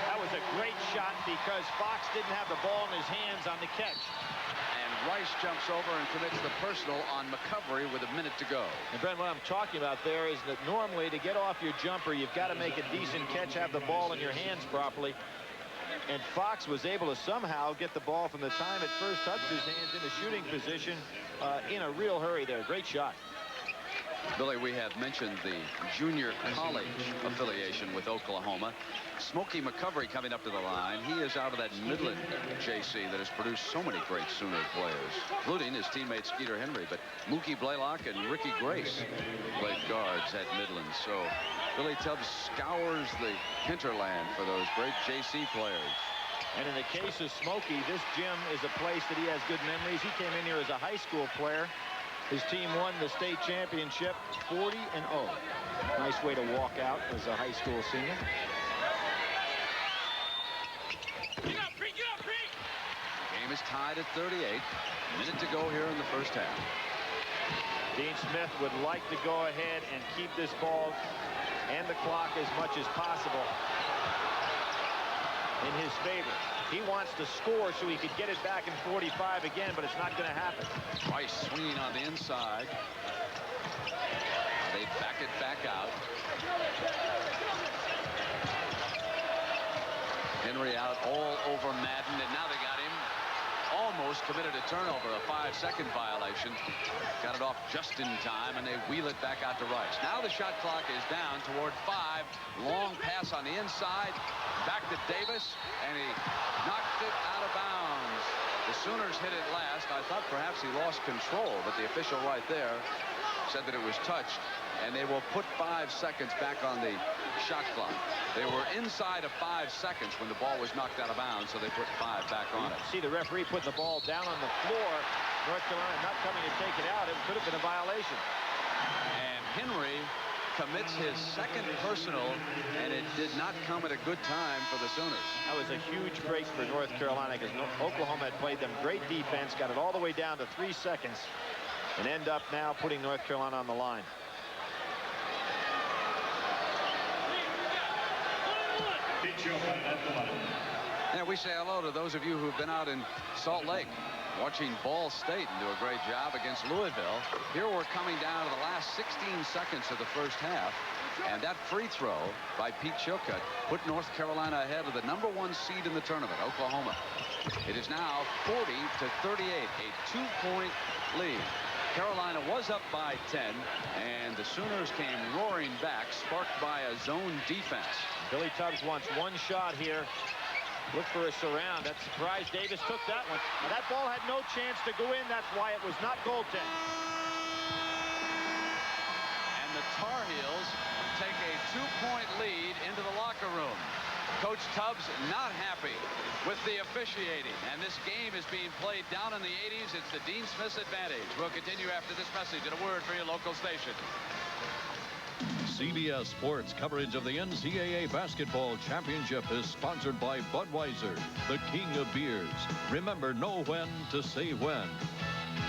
That was a great shot because Fox didn't have the ball in his hands on the catch. And Rice jumps over and commits the personal on McCovery with a minute to go. And Brent, what I'm talking about there is that normally to get off your jumper, you've got to make a decent catch, have the ball in your hands properly. And Fox was able to somehow get the ball from the time it first touched his hands into shooting position in a real hurry there. Great shot. Billy, we have mentioned the junior college affiliation with Oklahoma. Smokey McCovery coming up to the line. He is out of that Midland JC that has produced so many great Sooner players, including his teammate Skeeter Henry. But Mookie Blaylock and Ricky Grace played guards at Midland. So Billy Tubbs scours the hinterland for those great JC players. And in the case of Smokey, this gym is a place that he has good memories. He came in here as a high school player. His team won the state championship 40-0. Nice way to walk out as a high school senior. The game is tied at 38. Minute to go here in the first half. Dean Smith would like to go ahead and keep this ball and the clock as much as possible in his favor. He wants to score so he could get it back in 45 again, but it's not going to happen. Rice swinging on the inside. They back it back out. Henry out all over Madden, and now they got him. Almost committed a turnover, a 5-second violation. Got it off just in time, and they wheel it back out to Rice. Now the shot clock is down toward 5. Long pass on the inside. Back to Davis, and he knocked it out of bounds. The Sooners hit it last. I thought perhaps he lost control, but the official right there said that it was touched, and they will put 5 seconds back on the shot clock. They were inside of 5 seconds when the ball was knocked out of bounds, so they put 5 back on it. See the referee putting the ball down on the floor. North Carolina not coming to take it out. It could have been a violation. And Henry commits his second personal, and it did not come at a good time for the Sooners. That was a huge break for North Carolina because Oklahoma had played them great defense, got it all the way down to 3 seconds, and end up now putting North Carolina on the line. And we say hello to those of you who've been out in Salt Lake watching Ball State and do a great job against Louisville. Here we're coming down to the last 16 seconds of the first half, and that free throw by Pete Chilcutt put North Carolina ahead of the #1 seed in the tournament, Oklahoma. It is now 40-38, a 2-point lead. Carolina was up by 10, and the Sooners came roaring back, sparked by a zone defense. Billy Tubbs wants one shot here. Look for a surround. That surprise. Davis took that one. Now, that ball had no chance to go in. That's why it was not goaltending. And the Tar Heels take a 2-point lead into the locker room. Coach Tubbs not happy with the officiating, and this game is being played down in the 80s. It's the Dean Smith's advantage. We'll continue after this message and a word for your local station. CBS Sports coverage of the NCAA Basketball Championship is sponsored by Budweiser, the king of beers. Remember, know when to say when.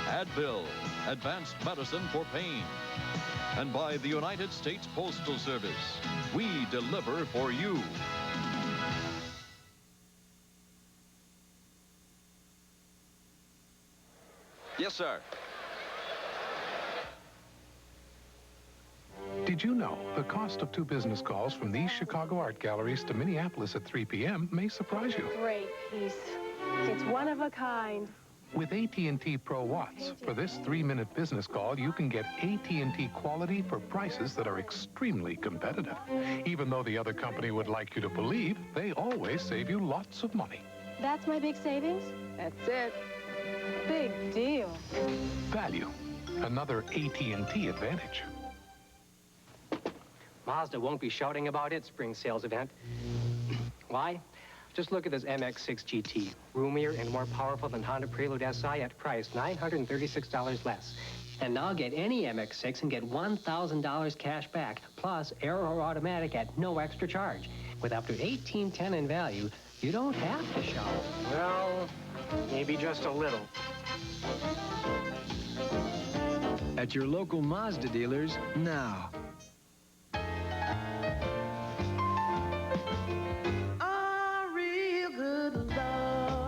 Advil, advanced medicine for pain. And by the United States Postal Service, we deliver for you. Yes, sir. Did you know the cost of 2 business calls from these Chicago art galleries to Minneapolis at 3 p.m. may surprise you? Great piece. It's one of a kind. With AT&T Pro Watts, for this 3-minute business call, you can get AT&T quality for prices that are extremely competitive. Even though the other company would like you to believe, they always save you lots of money. That's my big savings? That's it. Big deal. Value. Another AT&T advantage. Mazda won't be shouting about its spring sales event. Why? Just look at this MX-6 GT. Roomier and more powerful than Honda Prelude SI at price $936 less. And now get any MX-6 and get $1,000 cash back, plus air or automatic at no extra charge. With up to $1,810 in value, You don't have to shout. Well, maybe just a little. At your local Mazda dealers now.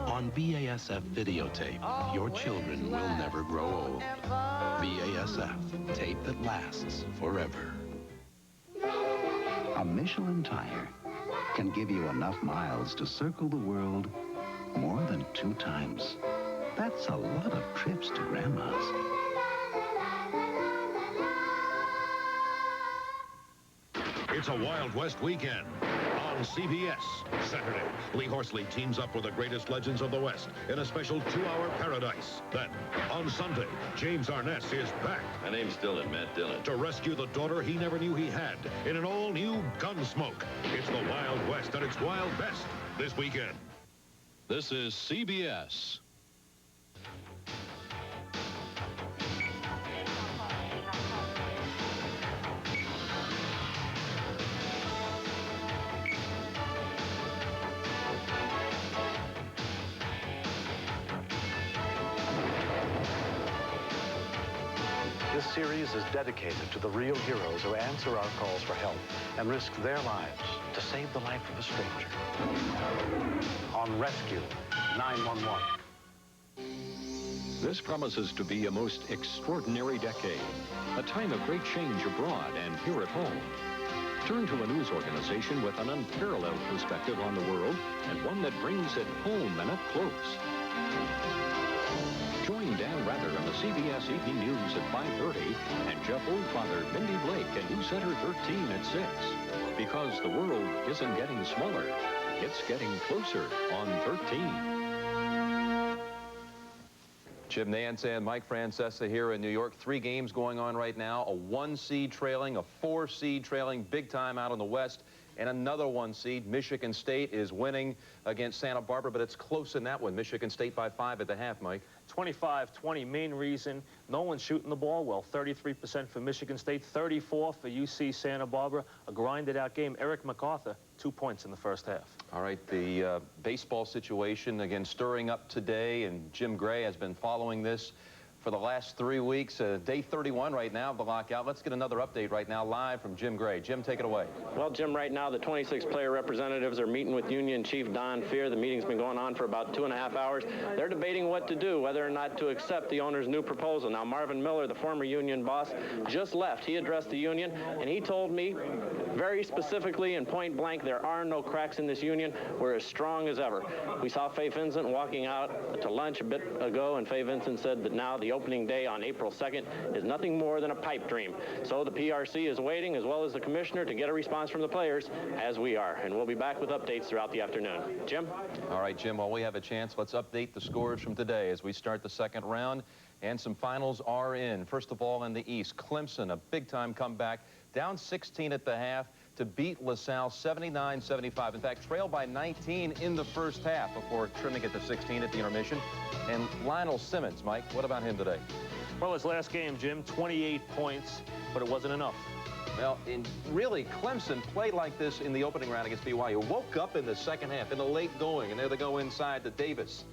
On BASF videotape, your children will never grow old. BASF, tape that lasts forever. A Michelin tire can give you enough miles to circle the world more than 2 times. That's a lot of trips to Grandma's. It's a Wild West weekend on CBS. Saturday, Lee Horsley teams up with the greatest legends of the West in a special 2-hour paradise. Then, on Sunday, James Arness is back. My name's Dillon, Matt Dillon. To rescue the daughter he never knew he had in an all-new Gunsmoke. It's the Wild West at its wild best this weekend. This is CBS. This series is dedicated to the real heroes who answer our calls for help and risk their lives to save the life of a stranger. On Rescue 911. This promises to be a most extraordinary decade, a time of great change abroad and here at home. Turn to a news organization with an unparalleled perspective on the world and one that brings it home and up close. Join Dan Rather on the CBS Evening News at 5:30 and Jeff Oldfather, Mindy Blake, and News Center 13 at 6. Because the world isn't getting smaller, it's getting closer on 13. Jim Nance and Mike Francesa here in New York. 3 games going on right now. A 1 seed trailing, a 4 seed trailing, big time out in the West. And another 1 seed, Michigan State, is winning against Santa Barbara, but it's close in that one. Michigan State by 5 at the half, Mike. 25-20, main reason, no one's shooting the ball well. 33% for Michigan State, 34 for UC Santa Barbara. A grinded out game. Eric MacArthur, 2 points in the first half. All right, the baseball situation, again, stirring up today, and Jim Gray has been following this for the last 3 weeks. Day 31 right now of the lockout. Let's get another update right now live from Jim Gray. Jim, take it away. Well, Jim, right now the 26 player representatives are meeting with Union Chief Don Fear. The meeting's been going on for about 2.5 hours. They're debating what to do, whether or not to accept the owner's new proposal. Now, Marvin Miller, the former union boss, just left. He addressed the union, and he told me very specifically and point blank, there are no cracks in this union. We're as strong as ever. We saw Fay Vincent walking out to lunch a bit ago, and Fay Vincent said that now the opening day on April 2nd is nothing more than a pipe dream. So the PRC is waiting, as well as the commissioner, to get a response from the players, as we are. And we'll be back with updates throughout the afternoon. Jim? All right, Jim, while we have a chance, let's update the scores from today as we start the second round. And some finals are in. First of all, in the East, Clemson, a big-time comeback, down 16 at the half to beat LaSalle 79-75. In fact, trailed by 19 in the first half before trimming it to 16 at the intermission. And Lionel Simmons, Mike, what about him today? Well, his last game, Jim, 28 points, but it wasn't enough. Well, really, Clemson played like this in the opening round against BYU. Woke up in the second half, in the late going, and there they go inside to Davis.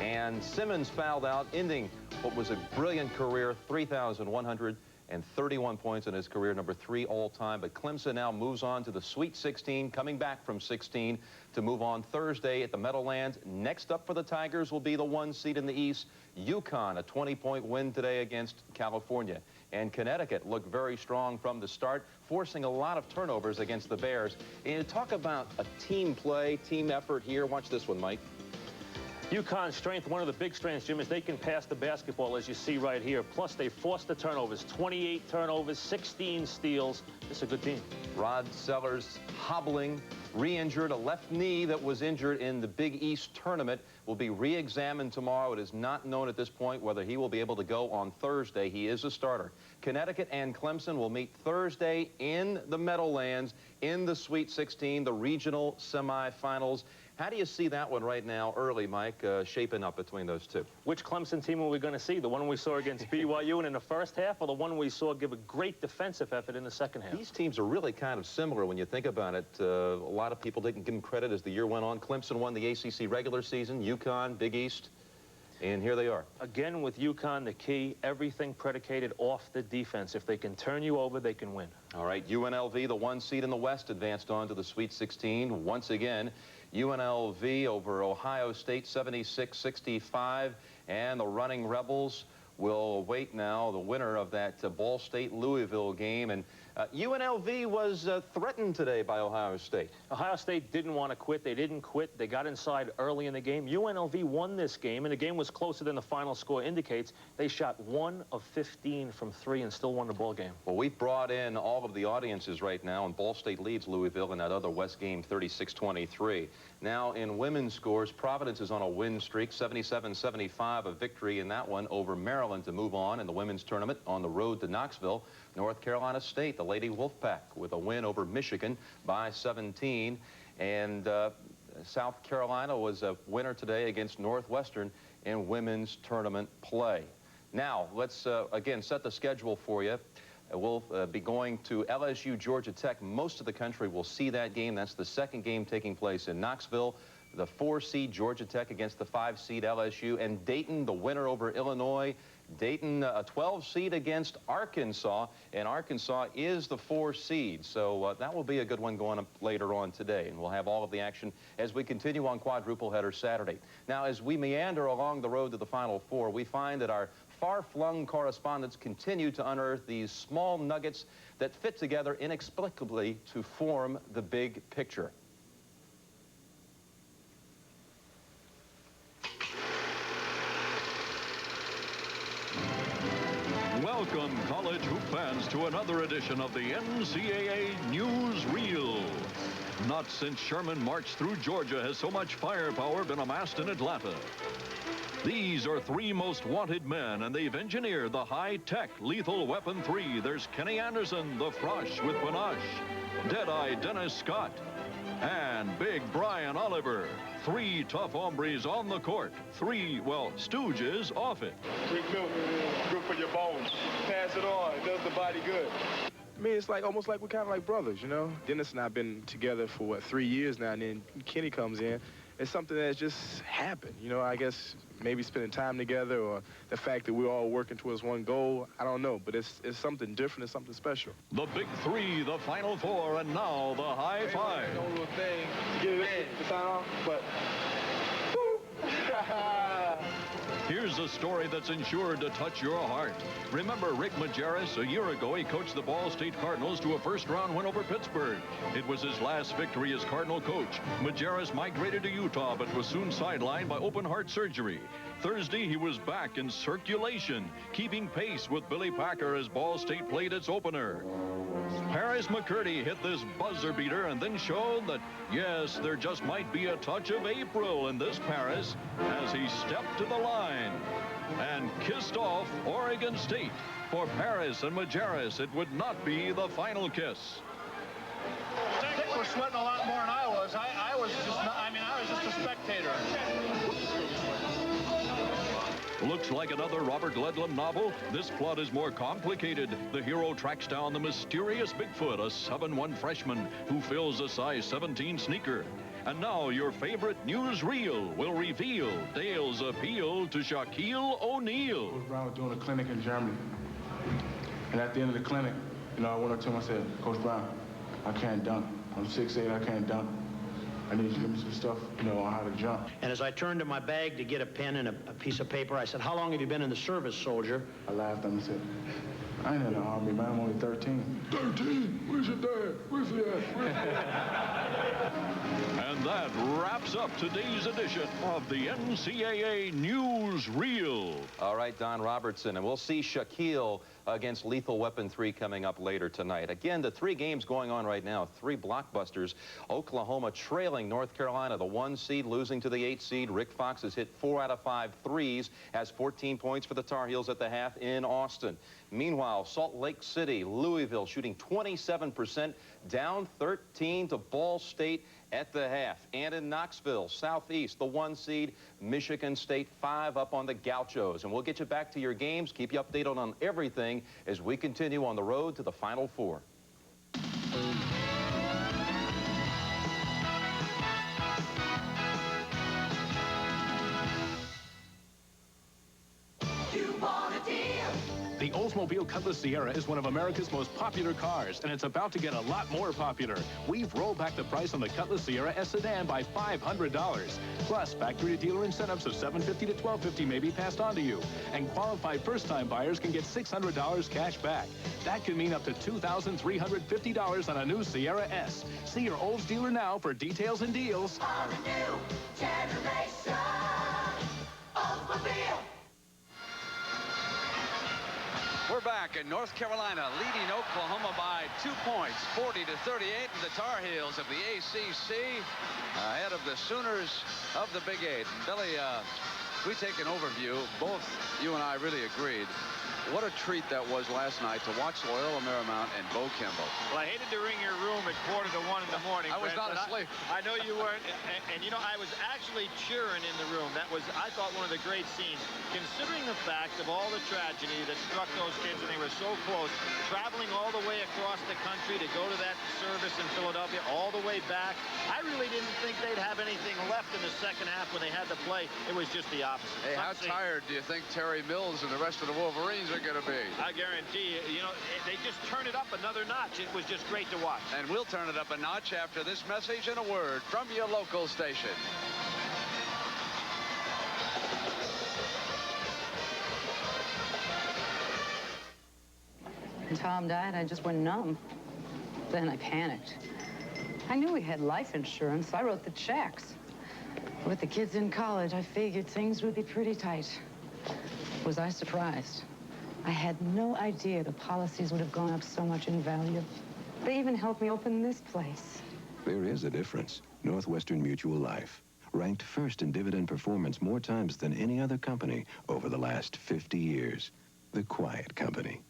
And Simmons fouled out, ending what was a brilliant career, 3,131 points in his career, number 3 all-time. But Clemson now moves on to the Sweet 16, coming back from 16 to move on Thursday at the Meadowlands. Next up for the Tigers will be the 1 seed in the East, UConn, a 20-point win today against California. And Connecticut looked very strong from the start, forcing a lot of turnovers against the Bears. And talk about a team play, team effort here. Watch this one, Mike. UConn's strength, one of the big strengths, Jim, is they can pass the basketball, as you see right here. Plus, they forced the turnovers. 28 turnovers, 16 steals. It's a good team. Rod Sellers hobbling, re-injured. A left knee that was injured in the Big East tournament will be re-examined tomorrow. It is not known at this point whether he will be able to go on Thursday. He is a starter. Connecticut and Clemson will meet Thursday in the Meadowlands in the Sweet 16, the regional semifinals. How do you see that one right now, early, Mike, shaping up between those two? Which Clemson team are we going to see? The one we saw against BYU in the first half, or the one we saw give a great defensive effort in the second half? These teams are really kind of similar when you think about it. A lot of people didn't give them credit as the year went on. Clemson won the ACC regular season, UConn, Big East, and here they are. Again, with UConn, the key, everything predicated off the defense. If they can turn you over, they can win. All right, UNLV, the 1 seed in the West, advanced on to the Sweet 16 once again. UNLV over Ohio State, 76-65, and the running Rebels will await now the winner of that Ball State-Louisville game. And UNLV was threatened today by Ohio State. Ohio State didn't want to quit. They didn't quit. They got inside early in the game. UNLV won this game, and the game was closer than the final score indicates. They shot 1 of 15 from 3 and still won the ball game. Well, we've brought in all of the audiences right now, and Ball State leads Louisville in that other West game, 36-23. Now, in women's scores, Providence is on a win streak, 77-75, a victory in that one over Maryland to move on in the women's tournament on the road to Knoxville. North Carolina State, the Lady Wolfpack, with a win over Michigan by 17. And South Carolina was a winner today against Northwestern in women's tournament play. Now, let's again set the schedule for you. We'll be going to LSU, Georgia Tech. Most of the country will see that game. That's the second game taking place in Knoxville. The 4-seed Georgia Tech against the 5-seed LSU. And Dayton, the winner over Illinois. Dayton, a 12-seed against Arkansas. And Arkansas is the 4-seed. So that will be a good one going up later on today. And we'll have all of the action as we continue on quadruple header Saturday. Now, as we meander along the road to the Final Four, we find that our far-flung correspondents continue to unearth these small nuggets that fit together inexplicably to form the big picture. Welcome, college hoop fans, to another edition of the NCAA Newsreel. Not since Sherman marched through Georgia has so much firepower been amassed in Atlanta. These are 3 most wanted men, and they've engineered the high-tech Lethal Weapon 3. There's Kenny Anderson, the Frosh with panache, Deadeye Dennis Scott, and Big Brian Oliver. 3 tough hombres on the court. 3, well, stooges off it. Drink milk, good for your bones. Pass it on, it does the body good. I mean, it's like almost like we're kind of like brothers, you know? Dennis and I have been together for, what, 3 years now, and then Kenny comes in. It's something that's just happened, you know. I guess maybe spending time together, or the fact that we're all working towards one goal. I don't know, but it's something different. It's something special. The Big 3, the Final Four, and now the High Five. No little thing to get it in, to sign off, but. Here's a story that's ensured to touch your heart. Remember Rick Majerus? A year ago, he coached the Ball State Cardinals to a first-round win over Pittsburgh. It was his last victory as Cardinal coach. Majerus migrated to Utah, but was soon sidelined by open-heart surgery. Thursday, he was back in circulation, keeping pace with Billy Packer as Ball State played its opener. Paris McCurdy hit this buzzer beater and then showed that, yes, there just might be a touch of April in this Paris as he stepped to the line and kissed off Oregon State. For Paris and Majerus, it would not be the final kiss. Dick was sweating a lot more than I was. I was just a spectator. Looks like another Robert Ludlum novel. This plot is more complicated. The hero tracks down the mysterious Bigfoot, a 7'1" freshman who fills a size 17 sneaker. And now your favorite newsreel will reveal Dale's appeal to Shaquille O'Neal. Coach Brown was doing a clinic in Germany. And at the end of the clinic, you know, I went up to him, I said, Coach Brown, I can't dunk. I'm 6'8", I can't dunk. I need you to give me some stuff, you know, on how to jump. And as I turned to my bag to get a pen and a piece of paper, I said, how long have you been in the service, soldier? I laughed and said, I ain't in the Army, man. I'm only 13. 13? Where's your dad? Where's he at? And that wraps up today's edition of the NCAA Newsreel. All right, Don Robertson, and we'll see Shaquille against Lethal Weapon 3 coming up later tonight. Again, the 3 games going on right now, 3 blockbusters. Oklahoma trailing North Carolina, the 1 seed, losing to the 8 seed. Rick Fox has hit 4 out of 5 threes, has 14 points for the Tar Heels at the half in Austin. Meanwhile, Salt Lake City, Louisville shooting 27%, down 13 to Ball State at the half. And in Knoxville, Southeast, the 1 seed, Michigan State 5 up on the Gauchos. And we'll get you back to your games, keep you updated on everything as we continue on the road to the Final Four. The Oldsmobile Cutlass Sierra is one of America's most popular cars, and it's about to get a lot more popular. We've rolled back the price on the Cutlass Sierra S sedan by $500. Plus, factory-to-dealer incentives of $750 to $1,250 may be passed on to you. And qualified first-time buyers can get $600 cash back. That can mean up to $2,350 on a new Sierra S. See your Olds dealer now for details and deals. On the new generation Oldsmobile. We're back in North Carolina, leading Oklahoma by 2 points, 40-38, and the Tar Heels of the ACC ahead of the Sooners of the Big Eight. And Billy, we take an overview. Both you and I really agreed. What a treat that was last night to watch Loyola Marymount and Bo Kimball. Well, I hated to ring your room at 1:45 in the morning. I was Brent, not asleep. I know you weren't. And, you know, I was actually cheering in the room. That was, I thought, one of the great scenes. Considering the fact of all the tragedy that struck those kids, and they were so close, traveling all the way across the country to go to that service in Philadelphia, all the way back, I really didn't think they'd have anything left in the second half when they had to play. It was just the opposite. Hey, how tired do you think Terry Mills and the rest of the Wolverines are going to be? I guarantee you, they just turned it up another notch. It was just great to watch. And we'll turn it up a notch after this message and a word from your local station. When Tom died, I just went numb. Then I panicked. I knew we had life insurance. I wrote the checks. With the kids in college, I figured things would be pretty tight. Was I surprised? I had no idea the policies would have gone up so much in value. They even helped me open this place. There is a difference. Northwestern Mutual Life, ranked first in dividend performance more times than any other company over the last 50 years. The quiet company.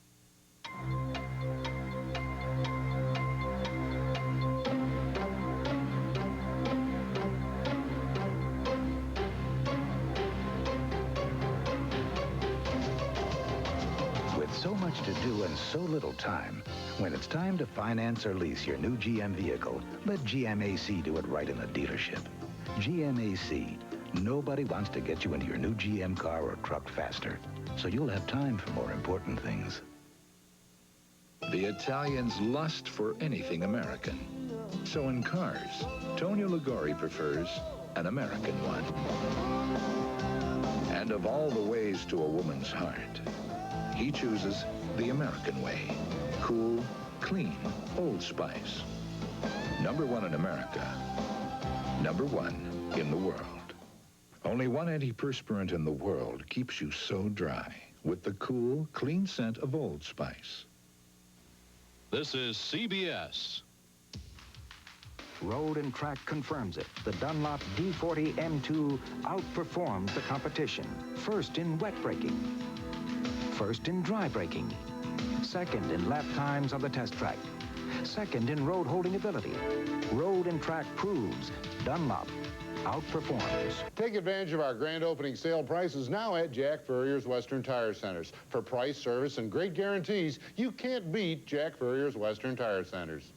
So much to do and so little time. When it's time to finance or lease your new GM vehicle, let GMAC do it right in the dealership. GMAC. Nobody wants to get you into your new GM car or truck faster, so you'll have time for more important things. The Italians lust for anything American. So in cars, Tonio Liguori prefers an American one. And of all the ways to a woman's heart, he chooses the American way. Cool, clean, Old Spice. #1 in America. #1 in the world. Only one antiperspirant in the world keeps you so dry with the cool, clean scent of Old Spice. This is CBS. Road and Track confirms it. The Dunlop D40 M2 outperforms the competition. First in wet braking. First in dry braking. Second in lap times on the test track. Second in road holding ability. Road and Track proves Dunlop outperforms. Take advantage of our grand opening sale prices now at Jack Furrier's Western Tire Centers. For price, service, and great guarantees, you can't beat Jack Furrier's Western Tire Centers.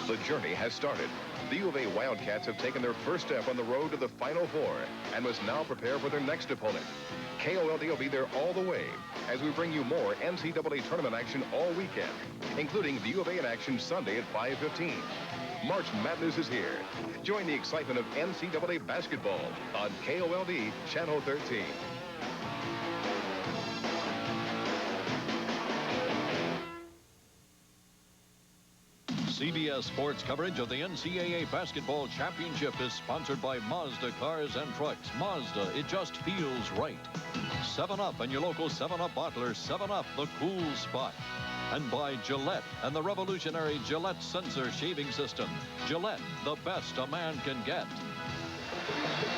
The journey has started. The U of A Wildcats have taken their first step on the road to the Final Four and must now prepare for their next opponent. KOLD will be there all the way as we bring you more NCAA tournament action all weekend, including the U of A in action Sunday at 5:15. March Madness is here. Join the excitement of NCAA basketball on KOLD Channel 13. CBS Sports coverage of the NCAA Basketball Championship is sponsored by Mazda Cars and Trucks. Mazda, it just feels right. 7-Up and your local 7-Up bottler, 7-Up, the cool spot. And by Gillette and the revolutionary Gillette Sensor Shaving System. Gillette, the best a man can get.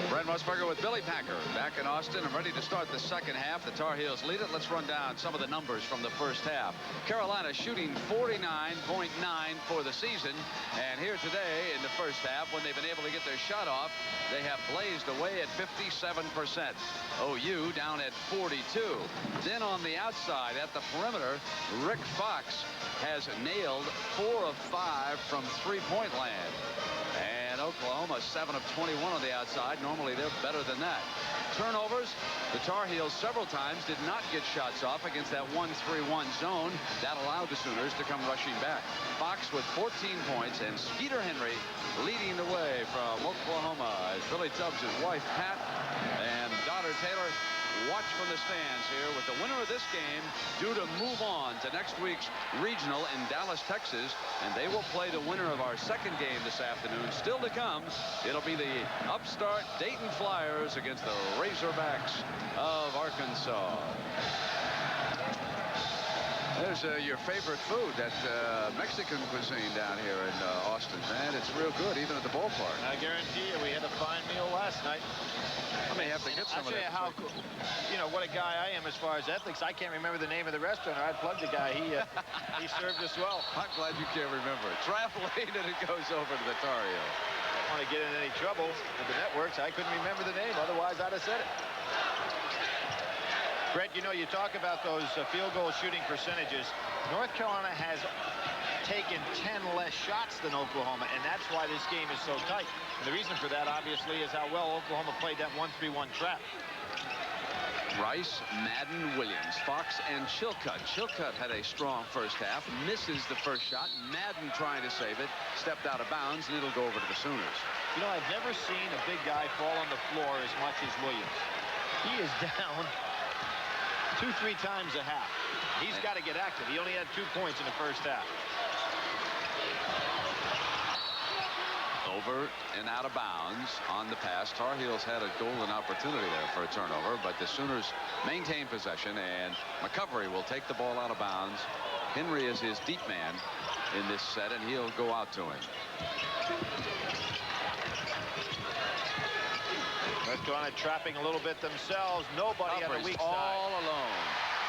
Brent Musburger Musburger with Billy Packer back in Austin and ready to start the second half. The Tar Heels lead it. Let's run down some of the numbers from the first half. Carolina shooting 49.9 for the season. And here today in the first half, when they've been able to get their shot off, they have blazed away at 57%. OU down at 42. Then on the outside at the perimeter, Rick Fox has nailed 4 of 5 from three-point land. And Oklahoma 7 of 21 on the outside. Normally they're better than that. Turnovers, the Tar Heels several times did not get shots off against that 1-3-1 zone. That allowed the Sooners to come rushing back. Fox with 14 points and Skeeter Henry leading the way from Oklahoma as Billy Tubbs' wife Pat and daughter Taylor watch from the stands here with the winner of this game due to move on to next week's regional in Dallas, Texas, and they will play the winner of our second game this afternoon. Still to come, it'll be the upstart Dayton Flyers against the Razorbacks of Arkansas. There's your favorite food, that Mexican cuisine down here in Austin, man. It's real good, even at the ballpark. I guarantee you, we had a fine meal last night. I may have to get some of that. I'll tell you how, you know, what a guy I am as far as ethics. I can't remember the name of the restaurant. I'd plug the guy. He served us well. I'm glad you can't remember it. Traveling, and it goes over to the Tar Heels. I don't want to get in any trouble with the networks. I couldn't remember the name. Otherwise, I'd have said it. Brett, you know, you talk about those field goal shooting percentages. North Carolina has taken 10 less shots than Oklahoma, and that's why this game is so tight. And the reason for that, obviously, is how well Oklahoma played that 1-3-1 trap. Rice, Madden, Williams, Fox, and Chilcutt. Chilcutt had a strong first half, misses the first shot. Madden trying to save it, stepped out of bounds, and it'll go over to the Sooners. You know, I've never seen a big guy fall on the floor as much as Williams. He is down 2-3 times a half. He's got to get active. He only had 2 points in the first half. Over and out of bounds on the pass. Tar Heels had a golden opportunity there for a turnover, but the Sooners maintain possession, and McCovery will take the ball out of bounds. Henry is his deep man in this set, and he'll go out to him. North Carolina trapping a little bit themselves. Nobody on the weak side. All alone.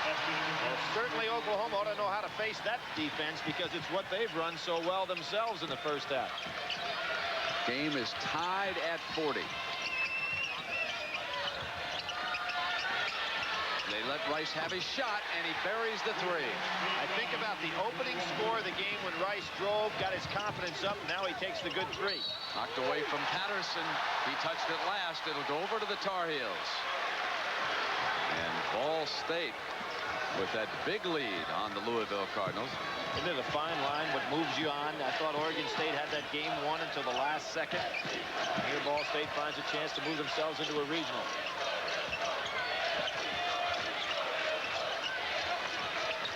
Well, certainly Oklahoma ought to know how to face that defense because it's what they've run so well themselves in the first half. Game is tied at 40. They let Rice have his shot, and he buries the three. I think about the opening score of the game when Rice drove, got his confidence up, now he takes the good three. Knocked away from Patterson. He touched it last. It'll go over to the Tar Heels. And Ball State with that big lead on the Louisville Cardinals. Isn't it a fine line what moves you on? I thought Oregon State had that game won until the last second. Here Ball State finds a chance to move themselves into a regional.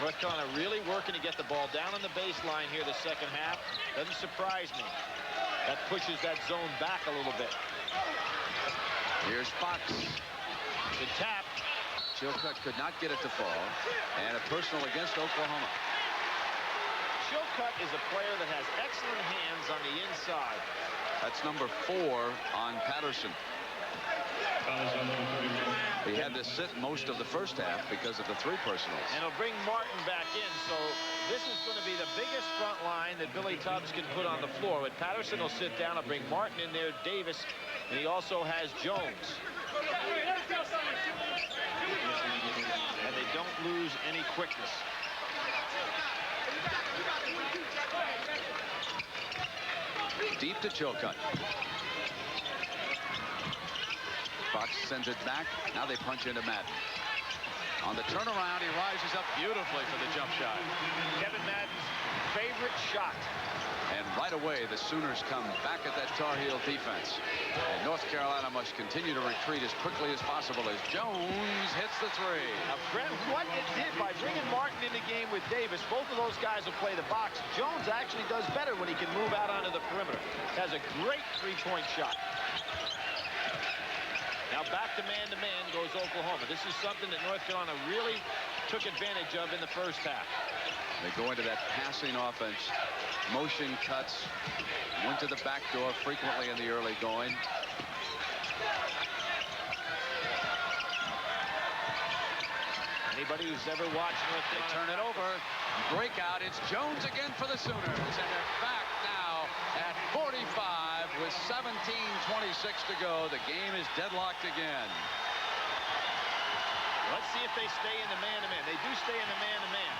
North Carolina really working to get the ball down on the baseline here the second half. Doesn't surprise me. That pushes that zone back a little bit. Here's Fox. The tap. Chilcutt could not get it to fall. And a personal against Oklahoma. Chilcutt is a player that has excellent hands on the inside. That's number 4 on Patterson. He had to sit most of the first half because of the 3 personals. And he'll bring Martin back in, so this is going to be the biggest front line that Billy Tubbs can put on the floor. But Patterson will sit down and bring Martin in there, Davis, and he also has Jones. And they don't lose any quickness. Deep to Chilcutt. Fox sends it back. Now they punch into Madden. On the turnaround, he rises up beautifully for the jump shot. Kevin Madden's favorite shot. And right away, the Sooners come back at that Tar Heel defense. And North Carolina must continue to retreat as quickly as possible as Jones hits the 3. Now, Brent, what it did by bringing Martin in the game with Davis, both of those guys will play the box. Jones actually does better when he can move out onto the perimeter. Has a great three-point shot. Now back to man-to-man goes Oklahoma. This is something that North Carolina really took advantage of in the first half. They go into that passing offense. Motion cuts. Went to the back door frequently in the early going. Anybody who's ever watched North They turn it over. Breakout. It's Jones again for the Sooners. And they're back now at 45 with 17:26 to go. The game is deadlocked again. Let's see if they stay in the man-to-man. They do stay in the man-to-man.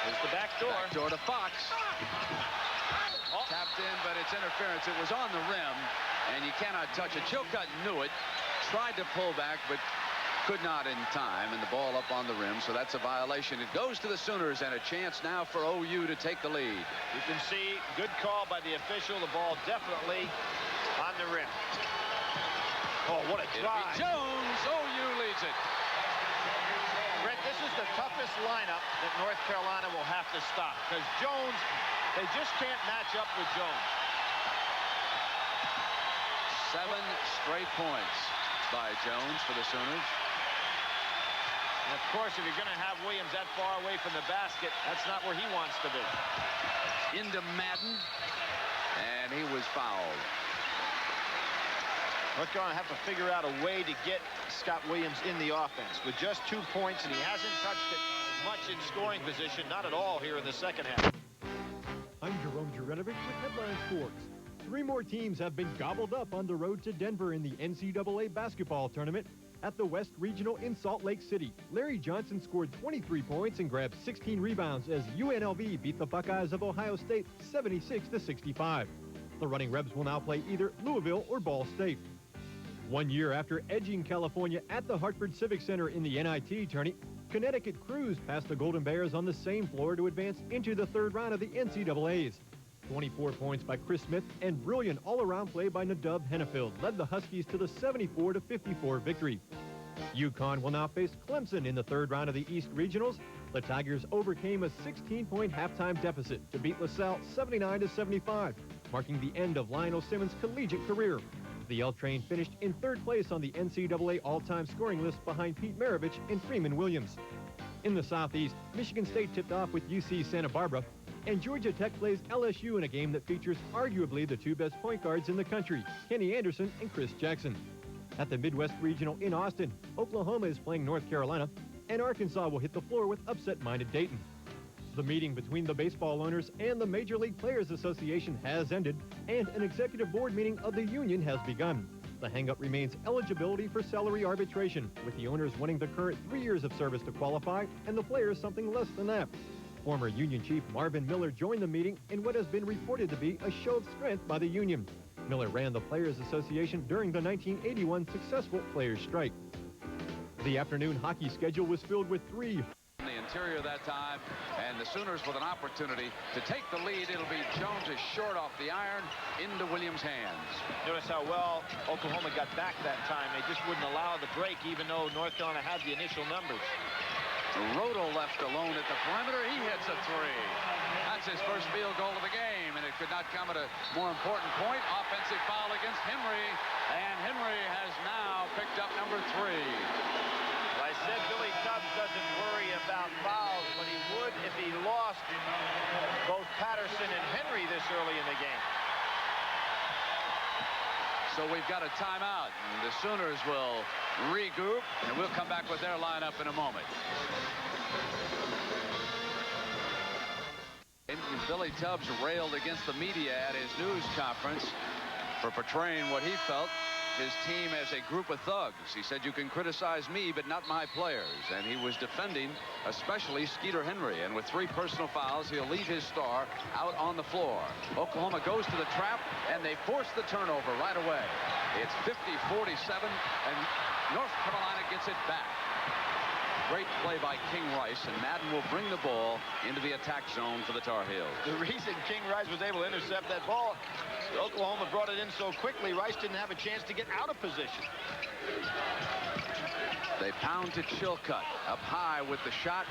There's the back door. Back door to Fox. Oh. Tapped in, but it's interference. It was on the rim, and you cannot touch it. Chilcutt knew it, tried to pull back, but could not in time, and the ball up on the rim, so that's a violation. It goes to the Sooners, and a chance now for OU to take the lead. You can see, good call by the official. The ball definitely on the rim. Oh, what a drive. Jones, OU leads it. Brett, this is the toughest lineup that North Carolina will have to stop, because Jones, they just can't match up with Jones. 7 straight points by Jones for the Sooners. And of course, if you're going to have Williams that far away from the basket, that's not where he wants to be. Into Madden, and he was fouled. North Carolina have to figure out a way to get Scott Williams in the offense. With just 2 points, and he hasn't touched it much in scoring position, not at all here in the second half. I'm Jerome Jurenovich with Headline Sports. 3 more teams have been gobbled up on the road to Denver in the NCAA basketball tournament at the West Regional in Salt Lake City. Larry Johnson scored 23 points and grabbed 16 rebounds as UNLV beat the Buckeyes of Ohio State 76-65. The Running Rebs will now play either Louisville or Ball State. 1 year after edging California at the Hartford Civic Center in the NIT tourney, Connecticut cruised past the Golden Bears on the same floor to advance into the 3rd round of the NCAAs. 24 points by Chris Smith and brilliant all-around play by Nadub Hennefield led the Huskies to the 74-54 victory. UConn will now face Clemson in the 3rd round of the East Regionals. The Tigers overcame a 16-point halftime deficit to beat LaSalle 79-75, marking the end of Lionel Simmons' collegiate career. The L-Train finished in 3rd place on the NCAA all-time scoring list behind Pete Maravich and Freeman Williams. In the Southeast, Michigan State tipped off with UC Santa Barbara, and Georgia Tech plays LSU in a game that features arguably the 2 best point guards in the country, Kenny Anderson and Chris Jackson. At the Midwest Regional in Austin, Oklahoma is playing North Carolina, and Arkansas will hit the floor with upset-minded Dayton. The meeting between the baseball owners and the Major League Players Association has ended, and an executive board meeting of the union has begun. The hang-up remains eligibility for salary arbitration, with the owners wanting the current 3 years of service to qualify, and the players something less than that. Former union chief Marvin Miller joined the meeting in what has been reported to be a show of strength by the union. Miller ran the Players Association during the 1981 successful players' strike. The afternoon hockey schedule was filled with 3 the interior that time, and the Sooners with an opportunity to take the lead. It'll be Jones is short off the iron into Williams' hands. Notice how well Oklahoma got back that time. They just wouldn't allow the break, even though North Carolina had the initial numbers. Roto left alone at the perimeter. He hits a 3. That's his first field goal of the game, and it could not come at a more important point. Offensive foul against Henry, and Henry has now picked up number 3. Well, I said Billy Tubbs doesn't worry about fouls, but he would if he lost both Patterson and Henry this early in the game. So we've got a timeout. The Sooners will regroup, and we'll come back with their lineup in a moment. And Billy Tubbs railed against the media at his news conference for portraying what he felt his team as a group of thugs. He said, you can criticize me, but not my players. And he was defending especially Skeeter Henry. And with 3 personal fouls, he'll leave his star out on the floor. Oklahoma goes to the trap, and they force the turnover right away. It's 50-47, and North Carolina gets it back. Great play by King Rice, and Madden will bring the ball into the attack zone for the Tar Heels. The reason King Rice was able to intercept that ball, Oklahoma brought it in so quickly, Rice didn't have a chance to get out of position. They pound to Chilcutt, up high with the shot,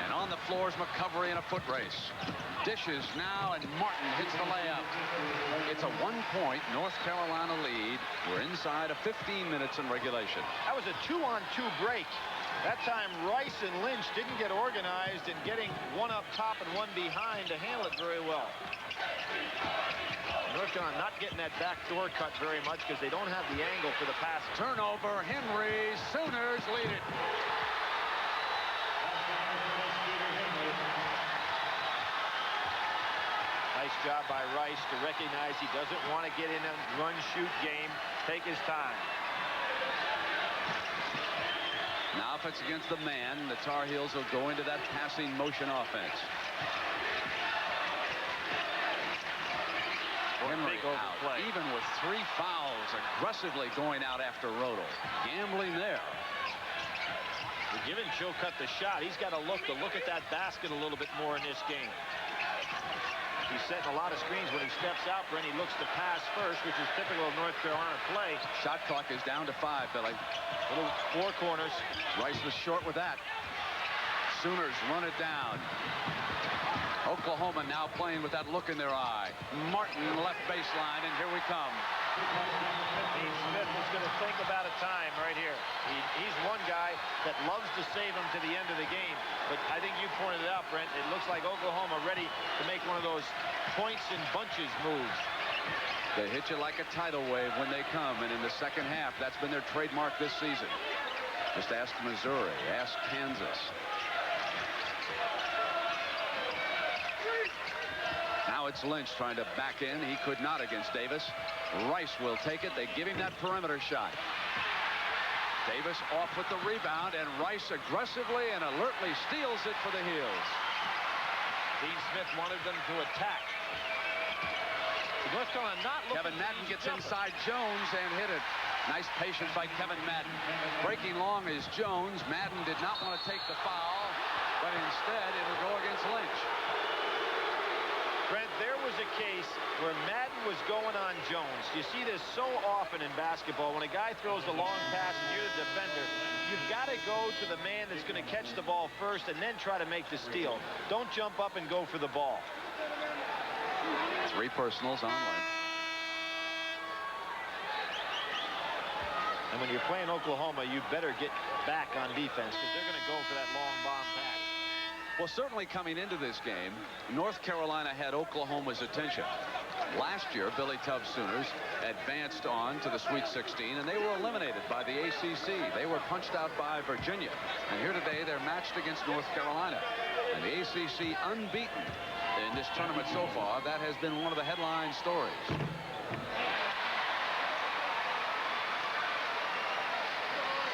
and on the floor is McCovery in a foot race. Dishes now, and Martin hits the layup. It's a 1-point North Carolina lead. We're inside of 15 minutes in regulation. That was a 2-on-2 break. That time, Rice and Lynch didn't get organized in getting one up top and one behind to handle it very well. North Carolina not getting that back door cut very much because they don't have the angle for the pass. Turnover, Henry, Sooners lead it. Nice job by Rice to recognize he doesn't want to get in a run-shoot game. Take his time. Now if it's against the man, the Tar Heels will go into that passing motion offense. Henry out, even with 3 fouls, aggressively going out after Rodel. Gambling there. We're giving Chilcutt the shot. He's got to look at that basket a little bit more in this game. He's setting a lot of screens when he steps out. Brenny looks to pass first, which is typical of North Carolina play. Shot clock is down to 5, Billy. Little 4 corners. Rice was short with that. Sooners run it down. Oklahoma now playing with that look in their eye. Martin left baseline, and here we come. Dean Smith is going to think about a time right here. He's one guy that loves to save him to the end of the game. But I think you pointed it out, Brent. It looks like Oklahoma ready to make one of those points and bunches moves. They hit you like a tidal wave when they come, and in the second half, that's been their trademark this season. Just ask Missouri, ask Kansas. Now it's Lynch trying to back in. He could not against Davis. Rice will take it. They give him that perimeter shot. Davis off with the rebound, and Rice aggressively and alertly steals it for the Heels. Dean Smith wanted them to attack. North Carolina not looking. Kevin Madden gets inside Jones and hit it. Nice patience by Kevin Madden. Breaking long is Jones. Madden did not want to take the foul, but instead it'll go against Lynch. Brent, there was a case where Madden was going on Jones. You see this so often in basketball. When a guy throws a long pass and you're the defender, you've got to go to the man that's going to catch the ball first and then try to make the steal. Don't jump up and go for the ball. 3 personals on Lynch. And when you're playing Oklahoma, you better get back on defense because they're going to go for that long bomb pass. Well, certainly coming into this game, North Carolina had Oklahoma's attention. Last year, Billy Tubbs Sooners advanced on to the Sweet 16, and they were eliminated by the ACC. They were punched out by Virginia. And here today, they're matched against North Carolina. And the ACC unbeaten in this tournament so far. That has been one of the headline stories.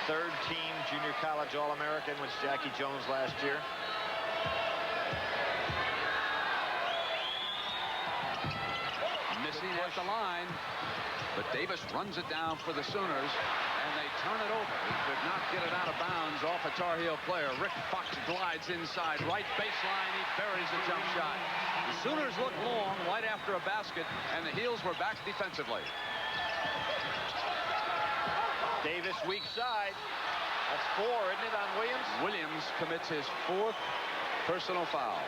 Third-team junior college All-American was Jackie Jones last year. Missing at the line, but Davis runs it down for the Sooners, and they turn it over. He could not get it out of bounds off a Tar Heel player. Rick Fox glides inside, right baseline. He buries the jump shot. The Sooners look long right after a basket, and the Heels were back defensively. Davis weak side. That's 4, isn't it, on Williams? Williams commits his 4th personal foul.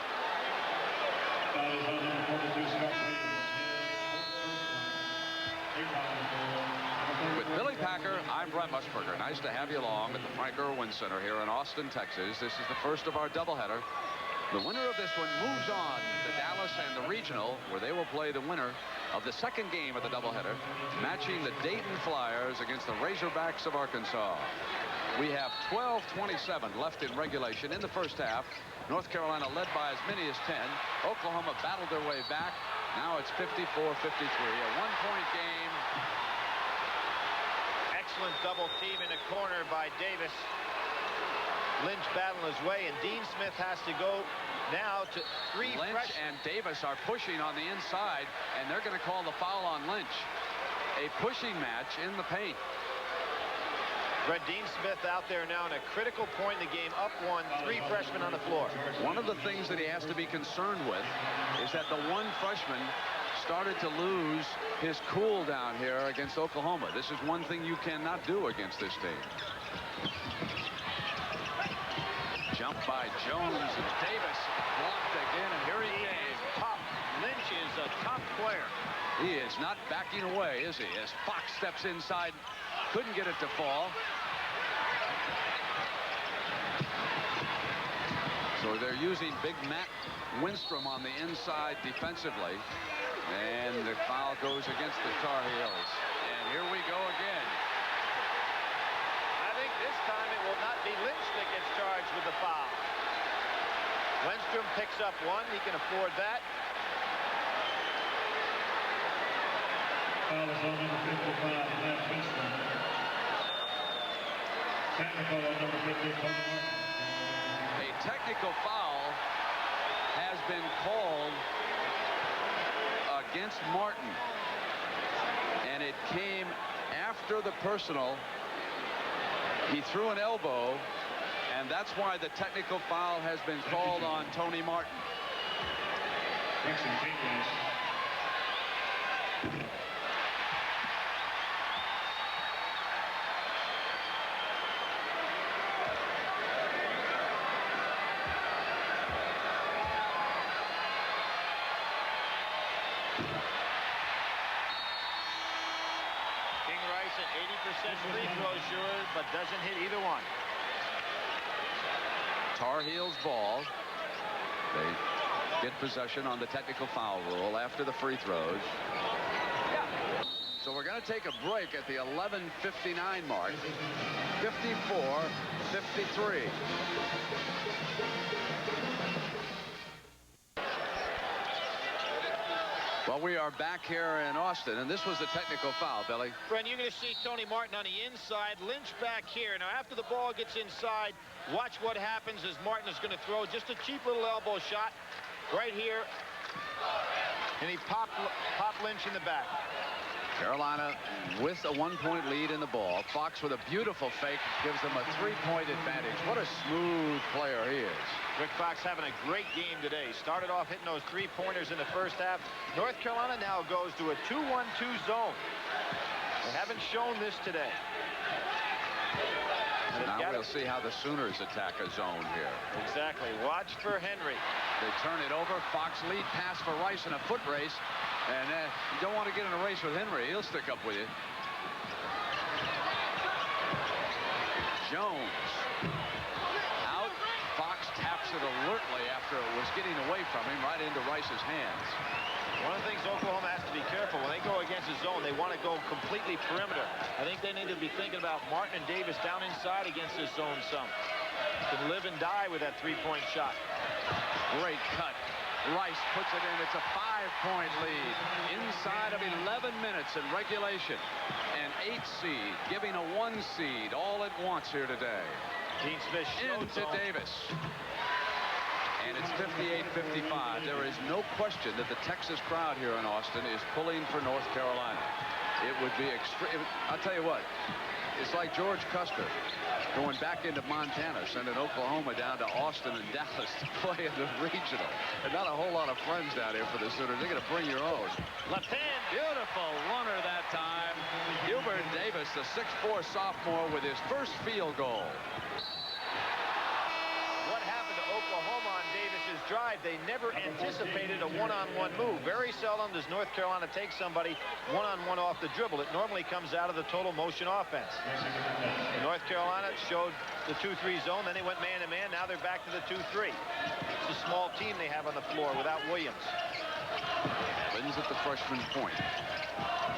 With Billy Packer, I'm Brent Musburger. Nice to have you along at the Frank Irwin Center here in Austin, Texas. This is the first of our doubleheader. The winner of this one moves on to Dallas and the regional, where they will play the winner of the second game of the doubleheader, matching the Dayton Flyers against the Razorbacks of Arkansas. We have 12:27 left in regulation in the first half. North Carolina led by as many as 10. Oklahoma battled their way back. Now it's 54-53, a 1-point game. Excellent double team in the corner by Davis. Lynch battling his way, and Dean Smith has to go now to 3 Lynch and Davis are pushing on the inside, and they're going to call the foul on Lynch. A pushing match in the paint. Brett, Dean Smith out there now in a critical point in the game, up 1, 3 freshmen on the floor. One of the things that he has to be concerned with is that the one freshman started to lose his cool down here against Oklahoma. This is one thing you cannot do against this team. Jump by Jones, and Davis blocked again, and here he came. Tough. Lynch is a tough player. He is not backing away, is he? As Fox steps inside, couldn't get it to fall. So they're using big Matt Winstrom on the inside defensively. And the foul goes against the Tar Heels. And here we go again. I think this time it will not be Lynch that gets charged with the foul. Winstrom picks up one. He can afford that. Foul is on number 55, Matt Winstrom. Technical on number 50, Tony Martin. A technical foul has been called against Martin. And it came after the personal. He threw an elbow, and that's why the technical foul has been called on Tony Martin. Free throw sure, but doesn't hit either one. Tar Heels ball. They get possession on the technical foul rule after the free throws. So we're going to take a break at the 11:59 mark. 54-53. Well, we are back here in Austin, and this was a technical foul, Billy. Bren, you're going to see Tony Martin on the inside, Lynch back here. Now, after the ball gets inside, watch what happens as Martin is going to throw just a cheap little elbow shot right here. And he popped Lynch in the back. Carolina with a 1-point lead in the ball. Fox with a beautiful fake gives them a 3-point advantage. What a smooth player he is. Rick Fox having a great game today. Started off hitting those 3-pointers in the first half. North Carolina now goes to a 2-1-2 zone. They haven't shown this today. Now we'll see how the Sooners attack a zone here. Exactly. Watch for Henry. They turn it over. Fox lead pass for Rice in a foot race. And you don't want to get in a race with Henry. He'll stick up with you. Jones. Out. Fox taps it alertly after it was getting away from him right into Rice's hands. One of the things Oklahoma has to be careful when they go against a zone, they want to go completely perimeter. I think they need to be thinking about Martin and Davis down inside against this zone some. Can live and die with that 3-point shot. Great cut. Rice puts it in. It's a 5-point lead inside of 11 minutes in regulation. An 8 seed giving a 1 seed all at once here today. Dean Smith into Davis. And it's 58-55. There is no question that the Texas crowd here in Austin is pulling for North Carolina. It would be extreme. I'll tell you what. It's like George Custer going back into Montana, sending Oklahoma down to Austin and Dallas to play in the regional. And not a whole lot of friends down here for the Sooners. They're going to bring your own. Left hand. Beautiful runner that time. Hubert Davis, the 6'4" sophomore, with his first field goal. What happened to Oklahoma on Davis's drive? They never anticipated a one-on-one move. Very seldom does North Carolina take somebody one-on-one off the dribble. It normally comes out of the total motion offense. And North Carolina showed the 2-3 zone, then they went man-to-man. Now they're back to the 2-3. It's a small team they have on the floor without Williams. Wins at the freshman point.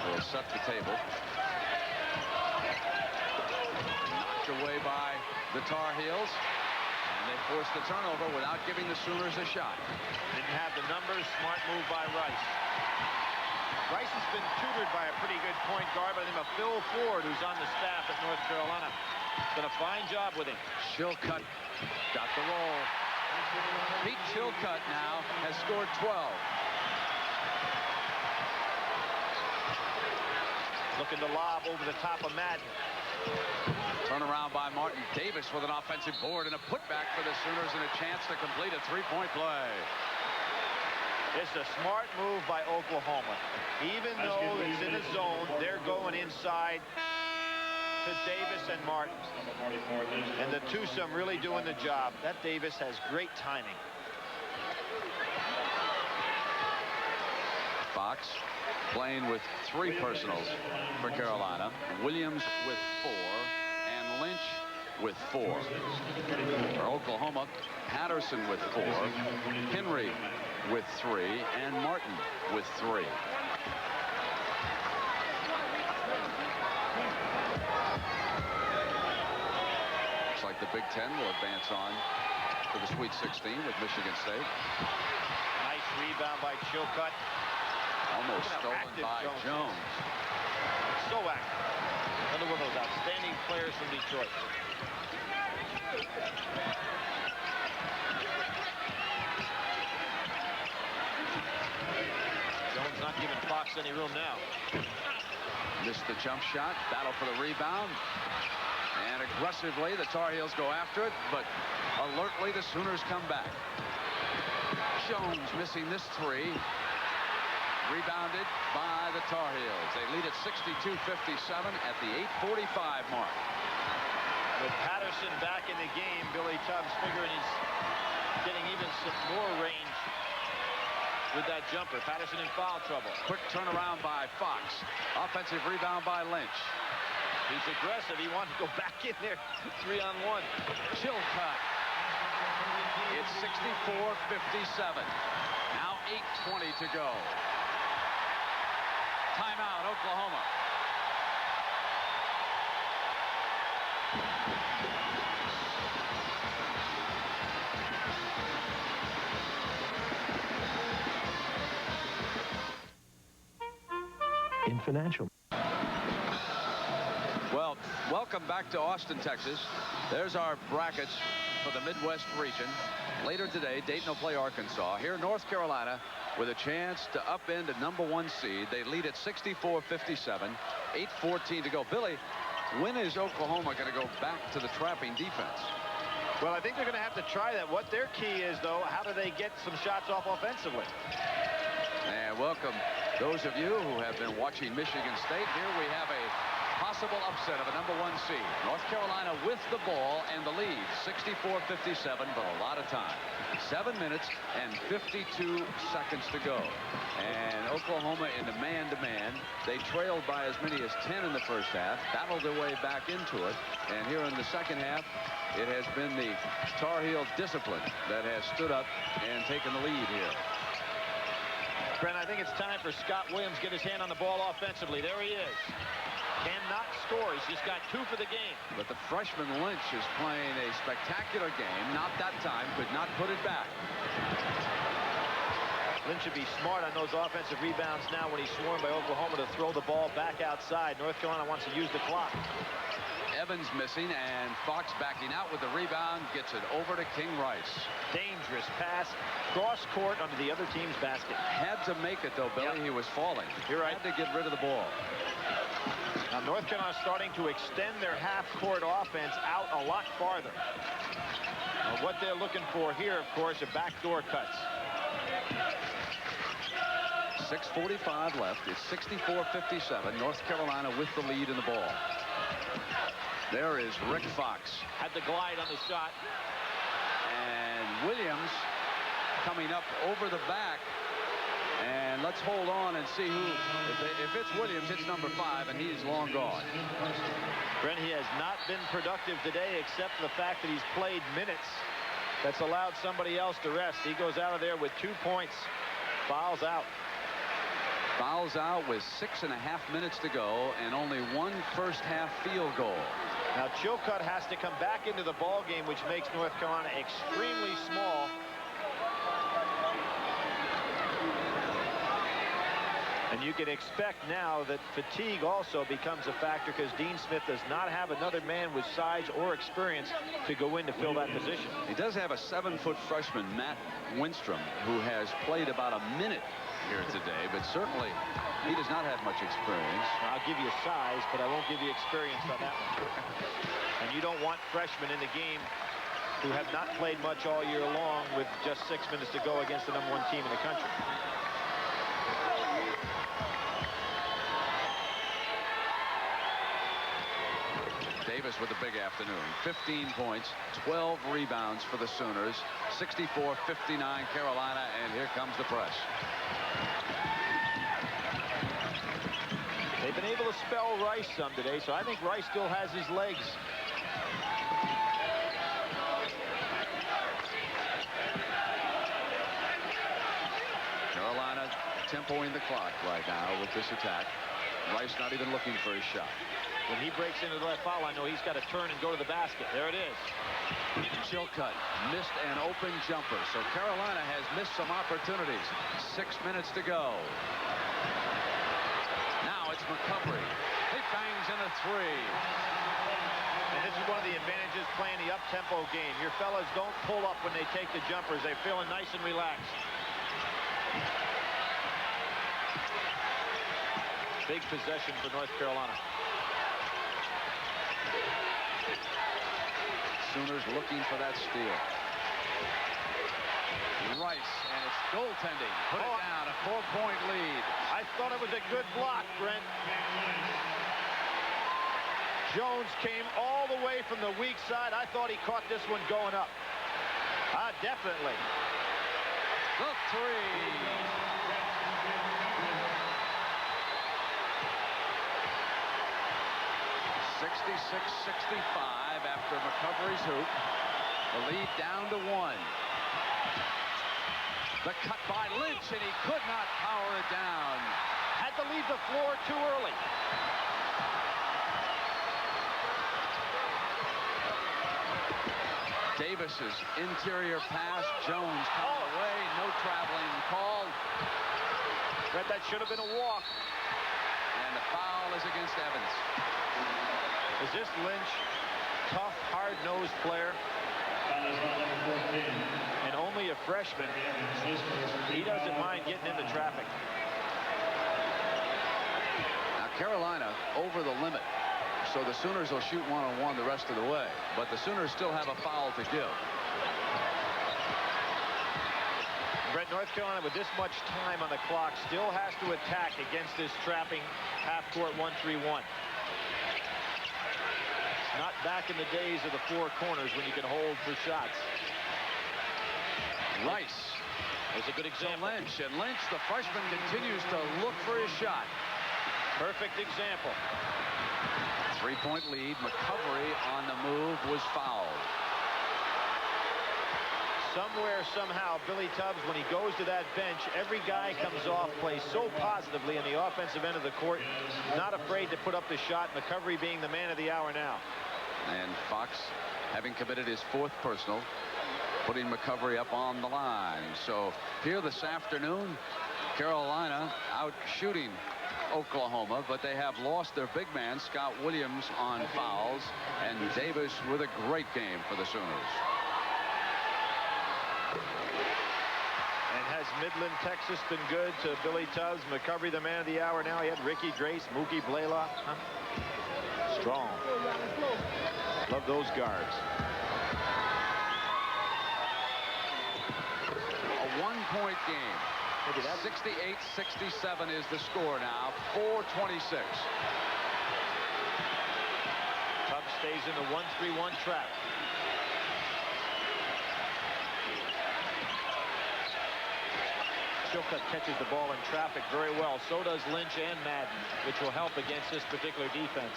Will set the table. Knocked away by the Tar Heels. And they forced the turnover without giving the Sooners a shot. Didn't have the numbers. Smart move by Rice. Rice has been tutored by a pretty good point guard by the name of Phil Ford, who's on the staff at North Carolina. Done a fine job with him. Chilcutt got the roll. Pete Chilcutt now has scored 12. Looking to lob over the top of Madden. Turnaround by Martin. Davis with an offensive board and a putback for the Sooners and a chance to complete a 3-point play. It's a smart move by Oklahoma. Even though it's in a zone, they're going inside to Davis and Martin. And the twosome really doing the job. That Davis has great timing. Fox playing with 3 personals for Carolina. Williams with 4. And Lynch with 4. For Oklahoma, Patterson with 4, Henry with 3, and Martin with 3. Looks like the Big Ten will advance on to the Sweet 16 with Michigan State. Nice rebound by Chilcutt. Almost stolen by Jones. So active. Another one of those outstanding players from Detroit. Jones not giving Fox any room now. Missed the jump shot. Battle for the rebound. And aggressively, the Tar Heels go after it, but alertly, the Sooners come back. Jones missing this 3. Rebounded by the Tar Heels. They lead at 62-57 at the 8:45 mark. With Patterson back in the game, Billy Tubbs figuring he's getting even some more range with that jumper. Patterson in foul trouble. Quick turnaround by Fox. Offensive rebound by Lynch. He's aggressive. He wants to go back in there. 3-on-1. Chilcutt. It's 64-57. Now 8:20 to go. Timeout, Oklahoma. In financial. Well, welcome back to Austin, Texas. There's our brackets for the Midwest region. Later today, Dayton will play Arkansas. Here, North Carolina with a chance to upend a #1 seed. They lead at 64-57. 8:14 to go. Billy, when is Oklahoma going to go back to the trapping defense? Well, I think they're going to have to try that. What their key is, though, how do they get some shots off offensively? And welcome those of you who have been watching Michigan State. Here we have a possible upset of a #1 seed. North Carolina with the ball and the lead. 64-57, but a lot of time. 7 minutes and 52 seconds to go. And Oklahoma in the man-to-man. They trailed by as many as 10 in the first half. Battled their way back into it. And here in the second half, it has been the Tar Heels discipline that has stood up and taken the lead here. Brent, I think it's time for Scott Williams to get his hand on the ball offensively. There he is. Cannot score. He's just got 2 for the game. But the freshman Lynch is playing a spectacular game. Not that time. Could not put it back. Lynch should be smart on those offensive rebounds now when he's swarmed by Oklahoma to throw the ball back outside. North Carolina wants to use the clock. Evans missing, and Fox backing out with the rebound. Gets it over to King Rice. Dangerous pass. Cross court under the other team's basket. Had to make it, though, Billy. Yep. He was falling. You're right. Had to get rid of the ball. Now, North Carolina starting to extend their half-court offense out a lot farther. Now, what they're looking for here, of course, are backdoor cuts. 6:45 left. It's 64-57. North Carolina with the lead in the ball. There is Rick Fox. Had the glide on the shot. And Williams coming up over the back. And let's hold on and see who. If it's Williams, it's #5, and he's long gone. Brent, he has not been productive today except for the fact that he's played minutes. That's allowed somebody else to rest. He goes out of there with 2 points. Fouls out. Fouls out with 6.5 minutes to go and only 1 first-half field goal. Now, Chilcutt has to come back into the ball game, which makes North Carolina extremely small. And you can expect now that fatigue also becomes a factor because Dean Smith does not have another man with size or experience to go in to fill that position. He does have a 7-foot freshman, Matt Winstrom, who has played about a minute here today, but certainly he does not have much experience. I'll give you size, but I won't give you experience on that one. And you don't want freshmen in the game who have not played much all year long with just 6 minutes to go against the #1 team in the country. Davis with a big afternoon. 15 points, 12 rebounds for the Sooners. 64-59 Carolina, and here comes the press. They've been able to spell Rice some today, so I think Rice still has his legs. tempoing the clock right now with this attack. Rice not even looking for his shot. When he breaks into that foul, I know he's got to turn and go to the basket. There it is. Chilcutt missed an open jumper, so Carolina has missed some opportunities. 6 minutes to go. Now it's McCovery. He bangs in a three. And this is one of the advantages playing the up-tempo game. Your fellas don't pull up when they take the jumpers. They're feeling nice and relaxed. Big possession for North Carolina. Sooners looking for that steal. Rice, and it's goaltending. Put it down, a 4-point lead. I thought it was a good block, Brent. Jones came all the way from the weak side. I thought he caught this one going up. Definitely. The three. 66-65 after McCovery's hoop. The lead down to 1. The cut by Lynch, and he could not power it down. Had to leave the floor too early. Davis's interior pass. Jones coming away. No traveling call. Brett, that should have been a walk. And the foul is against Evans. Is this Lynch? Tough, hard-nosed player. And only a freshman. He doesn't mind getting into traffic. Now Carolina over the limit. So the Sooners will shoot one-on-one the rest of the way. But the Sooners still have a foul to give. Brett, North Carolina with this much time on the clock still has to attack against this trapping half-court 1-3-1. Not back in the days of the four corners when you can hold for shots. Rice is a good example. Lynch, and Lynch, the freshman, continues to look for his shot. Perfect example. 3-point lead. McCovery on the move was fouled. Somewhere, somehow, Billy Tubbs, when he goes to that bench, every guy comes off, plays so positively in the offensive end of the court, not afraid to put up the shot. McCovery being the man of the hour now. And Fox, having committed his 4th personal, putting McCovery up on the line. So here this afternoon, Carolina out shooting Oklahoma, but they have lost their big man, Scott Williams, on fouls, and Davis with a great game for the Sooners. And has Midland, Texas been good to Billy Tubbs? McCovery, the man of the hour now. He had Ricky Drace, Mookie Blaylock. Strong. Love those guards. A 1-point game. 68-67 is the score now. 4:26. Tubbs stays in the 1-3-1 trap. Chilcutt catches the ball in traffic very well. So does Lynch and Madden, which will help against this particular defense.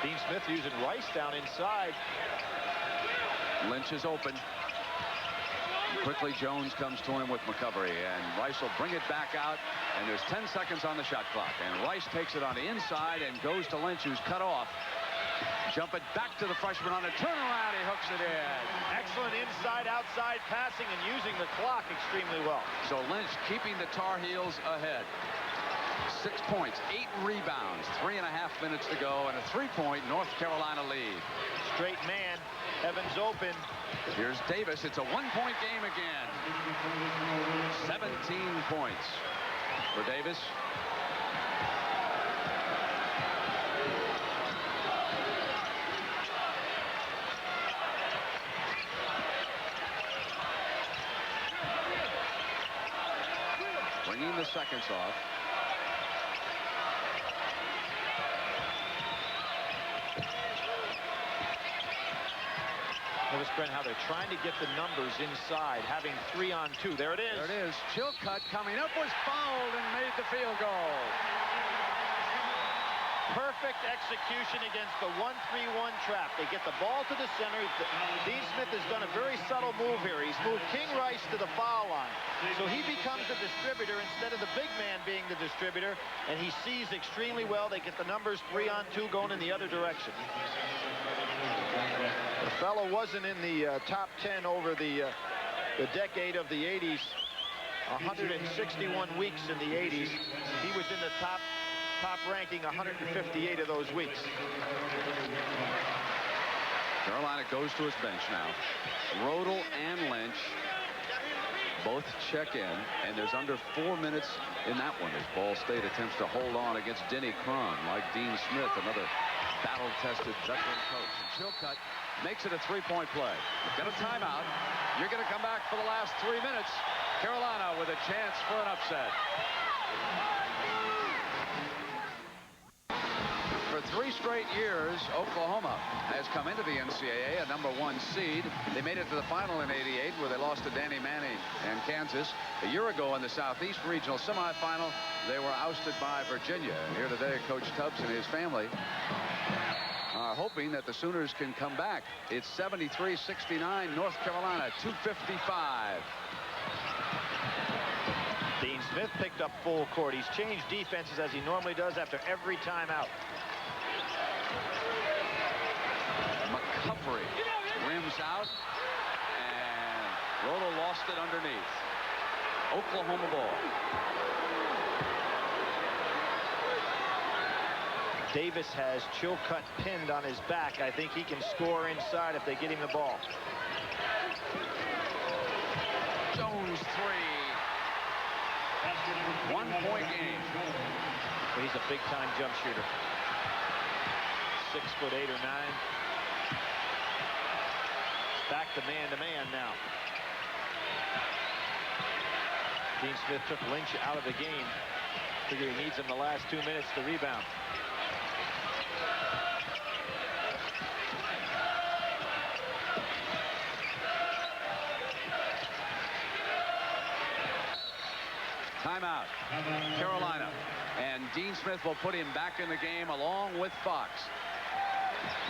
Dean Smith using Rice down inside. Lynch is open. Quickly, Jones comes to him with McCovery, and Rice will bring it back out, and there's 10 seconds on the shot clock, and Rice takes it on the inside and goes to Lynch, who's cut off. Jump it back to the freshman on a turnaround. He hooks it in. Excellent inside-outside passing and using the clock extremely well. So Lynch keeping the Tar Heels ahead. 6 points, 8 rebounds, 3.5 minutes to go, and a 3-point North Carolina lead. Straight man. Evans open. Here's Davis. It's a 1-point game again. 17 points for Davis. Bringing the seconds off. Notice, Brent, how they're trying to get the numbers inside, having 3-on-2. There it is. There it is. Chilcutt coming up, was fouled and made the field goal. Perfect execution against the 1-3-1 trap. They get the ball to the center. Dean Smith has done a very subtle move here. He's moved King Rice to the foul line. So he becomes the distributor instead of the big man being the distributor, and he sees extremely well. They get the numbers 3-on-2 going in the other direction. The fellow wasn't in the top 10 over the decade of the 80s. 161 weeks in the 80s. He was in the top ranking 158 of those weeks. Carolina goes to his bench now. Rodel and Lynch both check in, and there's under 4 minutes in that one as Ball State attempts to hold on against Denny Crum, like Dean Smith, another battle-tested veteran coach. And Chilcutt makes it a three-point play. Get a timeout. You're going to come back for the last 3 minutes. Carolina with a chance for an upset. For 3 straight years, Oklahoma has come into the NCAA, a #1 seed. They made it to the final in '88, where they lost to Danny Manning and Kansas. A year ago in the Southeast Regional semifinal, they were ousted by Virginia. And here today, Coach Tubbs and his family are hoping that the Sooners can come back. It's 73-69, North Carolina, 2:55. Dean Smith picked up full court. He's changed defenses as he normally does after every timeout. McCovery rims out, and Rodel lost it underneath. Oklahoma ball. Davis has Chilcutt pinned on his back. I think he can score inside if they get him the ball. Jones 3. 1-point game. But he's a big-time jump shooter. 6'8" or 9. Back to man now. Dean Smith took Lynch out of the game. Figure he needs him the last 2 minutes to rebound. Timeout. Carolina. And Dean Smith will put him back in the game along with Fox.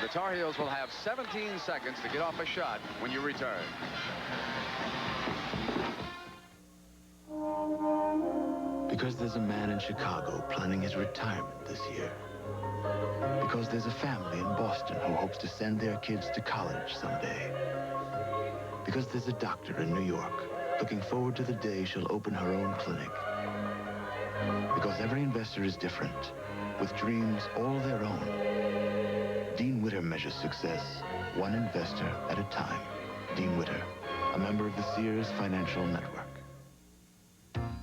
The Tar Heels will have 17 seconds to get off a shot when you return. Because there's a man in Chicago planning his retirement this year. Because there's a family in Boston who hopes to send their kids to college someday. Because there's a doctor in New York looking forward to the day she'll open her own clinic. Because every investor is different, with dreams all their own. Dean Witter measures success, one investor at a time. Dean Witter, a member of the Sears Financial Network.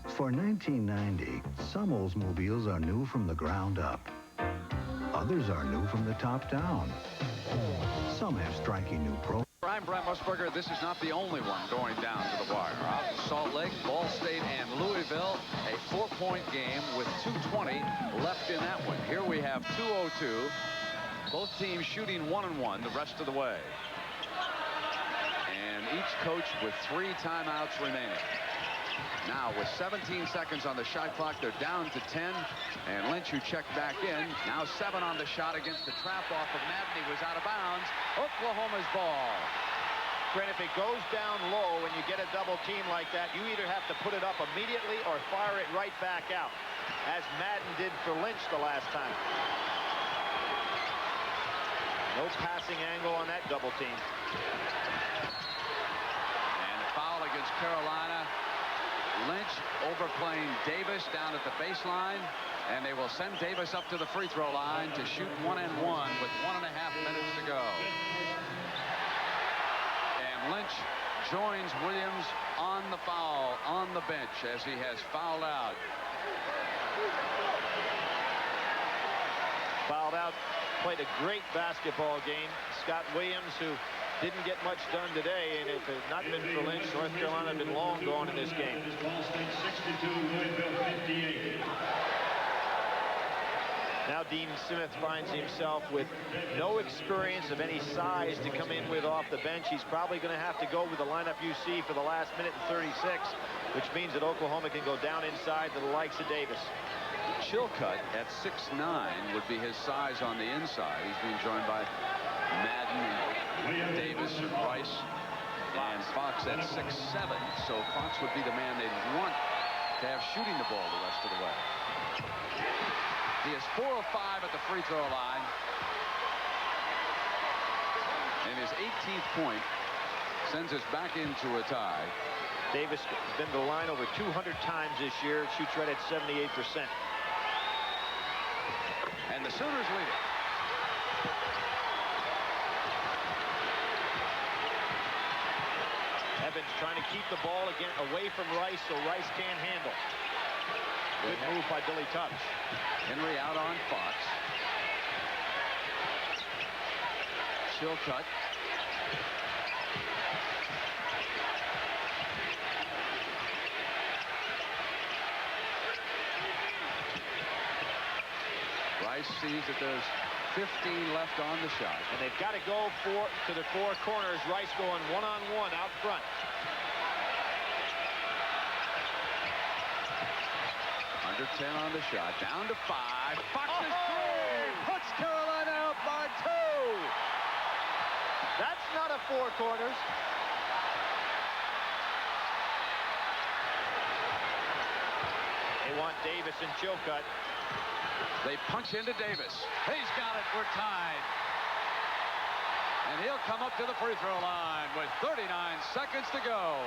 For 1990, some Oldsmobiles are new from the ground up. Others are new from the top down. Some have striking new pros. I'm Brent Musburger. This is not the only one going down to the wire. Out in Salt Lake, Ball State and Louisville, a 4-point game with 2:20 left in that one. Here we have 2:02. Both teams shooting 1-1 the rest of the way. And each coach with 3 timeouts remaining. Now with 17 seconds on the shot clock, they're down to 10. And Lynch, who checked back in, now 7 on the shot against the trap off of Madden. He was out of bounds. Oklahoma's ball. Brent, if it goes down low and you get a double team like that, you either have to put it up immediately or fire it right back out, as Madden did for Lynch the last time. No passing angle on that double team. And a foul against Carolina. Lynch overplaying Davis down at the baseline, and they will send Davis up to the free throw line to shoot 1-and-1 with 1.5 minutes to go. And Lynch joins Williams on the foul on the bench as he has fouled out. Fouled out, played a great basketball game. Scott Williams, who didn't get much done today, and if it had not been for Lynch, North Carolina had been long gone in this game. Ball State 62, Louisville 58. Now Dean Smith finds himself with no experience of any size to come in with off the bench. He's probably going to have to go with the lineup you see for the last minute and 36, which means that Oklahoma can go down inside to the likes of Davis. Chilcutt at 6'9" would be his size on the inside. He's being joined by Madden and Davis and Rice and Fox at 6'7". So Fox would be the man they'd want to have shooting the ball the rest of the way. He is 4 of 5 at the free throw line. And his 18th point sends us back into a tie. Davis has been to the line over 200 times this year. Shoots right at 78%. And the Sooners lead it. Evans trying to keep the ball again away from Rice so Rice can't handle. Good move by Billy Tubbs. Henry out on Fox. Chilcutt. Rice sees that there's 15 left on the shot. And they've got to go to the 4 corners. Rice going one-on-one out front. Under 10 on the shot. Down to 5. Fox is through. Puts Carolina out by 2. That's not a 4 corners. They want Davis and Chilcutt. They punch into Davis. He's got it. We're tied. And he'll come up to the free throw line with 39 seconds to go.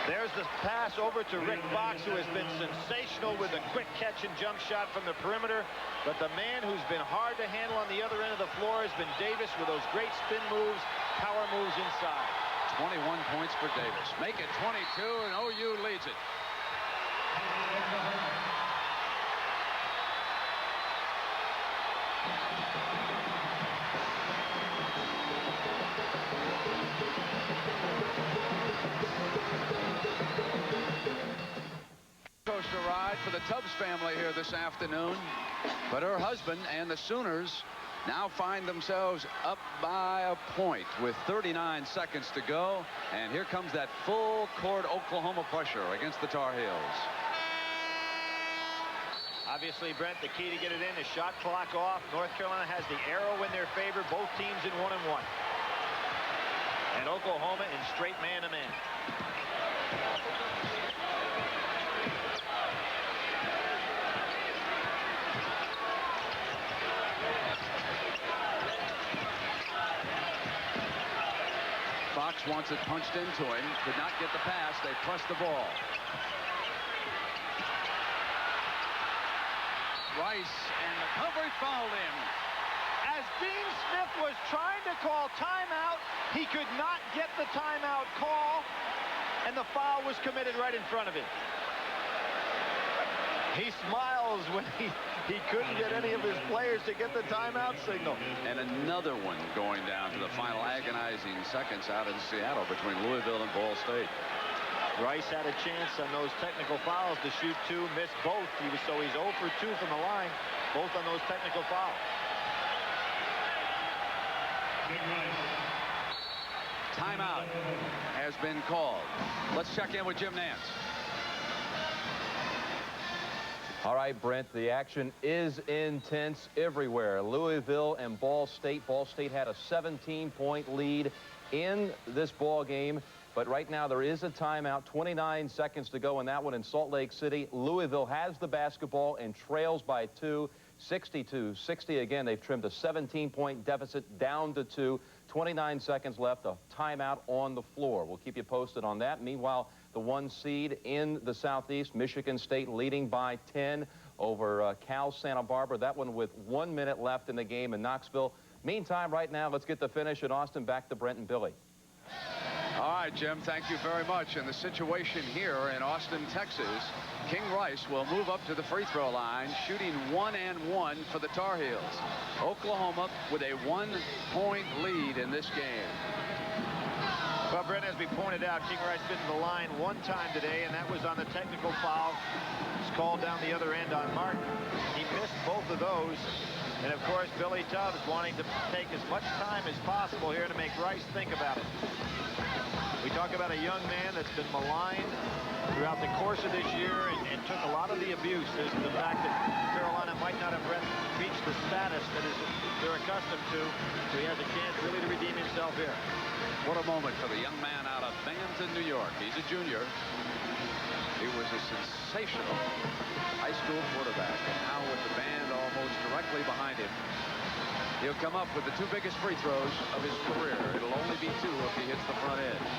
There's the pass over to Rick Fox, who has been sensational with a quick catch and jump shot from the perimeter. But the man who's been hard to handle on the other end of the floor has been Davis with those great spin moves, power moves inside. 21 points for Davis. Make it 22, and OU leads it. Coaster ride for the Tubbs family here this afternoon, but her husband and the Sooners now find themselves up by a point with 39 seconds to go, and here comes that full court Oklahoma pressure against the Tar Heels. Obviously, Brent, the key to get it in is shot clock off. North Carolina has the arrow in their favor, both teams in 1-1. And Oklahoma in straight man-to-man. Fox wants it punched into him. Could not get the pass. They press the ball. Rice, and the coverage fouled him. As Dean Smith was trying to call timeout, he could not get the timeout call, and the foul was committed right in front of him. He smiles when he couldn't get any of his players to get the timeout signal. And another one going down to the final agonizing seconds out in Seattle between Louisville and Ball State. Rice had a chance on those technical fouls to shoot 2, missed both. So he's 0 for 2 from the line, both on those technical fouls. Timeout has been called. Let's check in with Jim Nance. All right, Brent, the action is intense everywhere. Louisville and Ball State. Ball State had a 17-point lead in this ball game. But right now there is a timeout, 29 seconds to go in that one in Salt Lake City. Louisville has the basketball and trails by 2, 62-60. Again, they've trimmed a 17-point deficit down to 2. 29 seconds left, a timeout on the floor. We'll keep you posted on that. Meanwhile, the 1 seed in the Southeast, Michigan State leading by 10 over Cal Santa Barbara. That one with 1 minute left in the game in Knoxville. Meantime, right now, let's get the finish in Austin. Back to Brent and Billy. All right, Jim, thank you very much. And the situation here in Austin, Texas, King Rice will move up to the free throw line, shooting 1-and-1 for the Tar Heels. Oklahoma with a 1-point lead in this game. Well, Brent, as we pointed out, King Wright's been to the line one time today, and that was on the technical foul. It's called down the other end on Martin. He missed both of those. And, of course, Billy Tubbs wanting to take as much time as possible here to make Rice think about it. We talk about a young man that's been maligned throughout the course of this year and took a lot of the abuse. There's the fact that Carolina might not have reached the status that they're accustomed to. So he has a chance really to redeem himself here. What a moment for the young man out of Binghamton, New York. He's a junior. He was a sensational high school quarterback. And now with the band almost directly behind him, he'll come up with the 2 biggest free throws of his career. It'll only be 2 if he hits the front edge.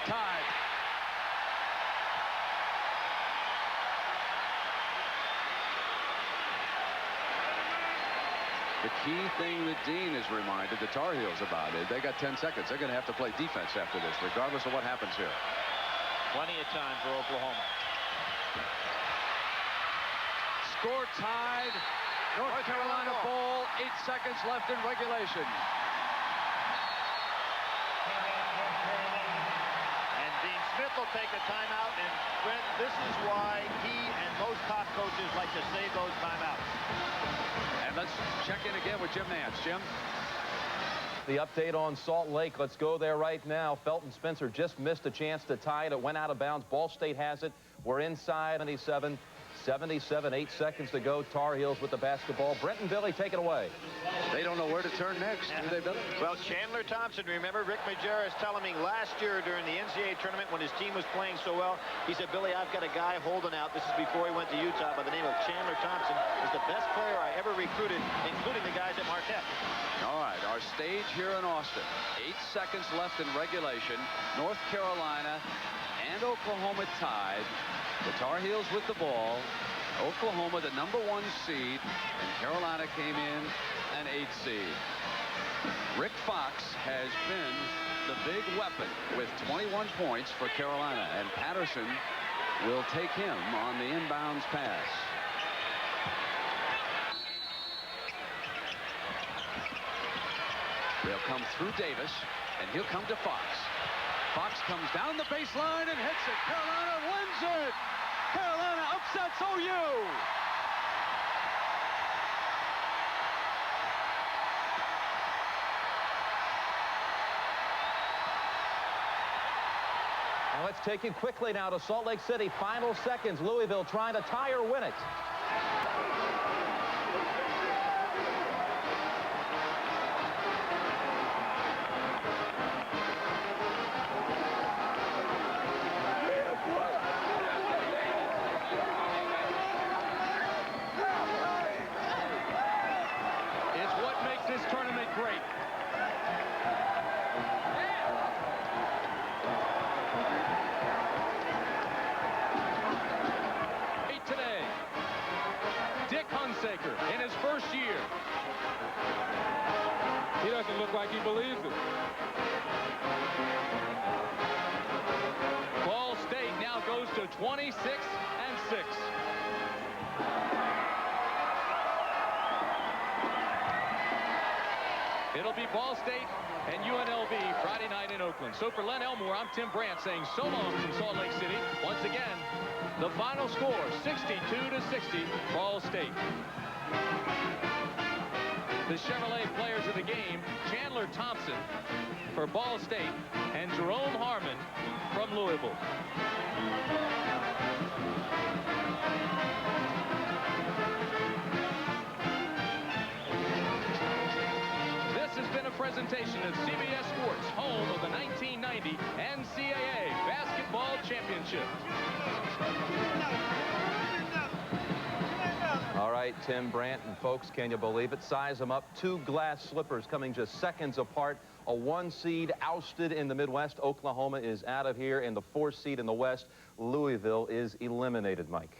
Tied. The key thing that Dean has reminded the Tar Heels about is they got 10 seconds. They're going to have to play defense after this, regardless of what happens here. Plenty of time for Oklahoma. Score tied. North Carolina ball. 8 seconds left in regulation. And Dean Smith will take a timeout. And Brent, this is why he and most top coaches like to save those timeouts. And let's check in again with Jim Nance. Jim? The update on Salt Lake. Let's go there right now. Felton Spencer just missed a chance to tie it. It went out of bounds. Ball State has it. We're inside 77, 8 seconds to go. Tar Heels with the basketball. Brent and Billy take it away. They don't know where to turn next, do they, Billy? Well, Chandler Thompson, remember Rick Majerus telling me last year during the NCAA tournament when his team was playing so well, he said, Billy, I've got a guy holding out. This is before he went to Utah by the name of Chandler Thompson. He's the best player I ever recruited, including the guys at Marquette. All right, our stage here in Austin. 8 seconds left in regulation. North Carolina and Oklahoma tied. The Tar Heels with the ball. Oklahoma, the #1 seed, and Carolina came in an 8th seed. Rick Fox has been the big weapon with 21 points for Carolina, and Patterson will take him on the inbounds pass. They'll come through Davis, and he'll come to Fox. Fox comes down the baseline and hits it. Carolina wins it. Carolina upsets OU. And let's take you quickly now to Salt Lake City. Final seconds. Louisville trying to tie or win it. In his first year. He doesn't look like he believes it. Ball State now goes to 26-6. It'll be Ball State and UNLV Friday night in Oakland. So for Len Elmore, I'm Tim Brandt saying so long from Salt Lake City. Once again, the final score, 62-60, Ball State. The Chevrolet players of the game, Chandler Thompson for Ball State and Jerome Harmon from Louisville. This has been a presentation of CBS Sports, home of the 1990 NCAA Basketball Championship. All right, Tim Brandt and folks, can you believe it? Size them up. 2 glass slippers coming just seconds apart. A 1 seed ousted in the Midwest. Oklahoma is out of here, and the 4 seed in the West, Louisville, is eliminated, Mike.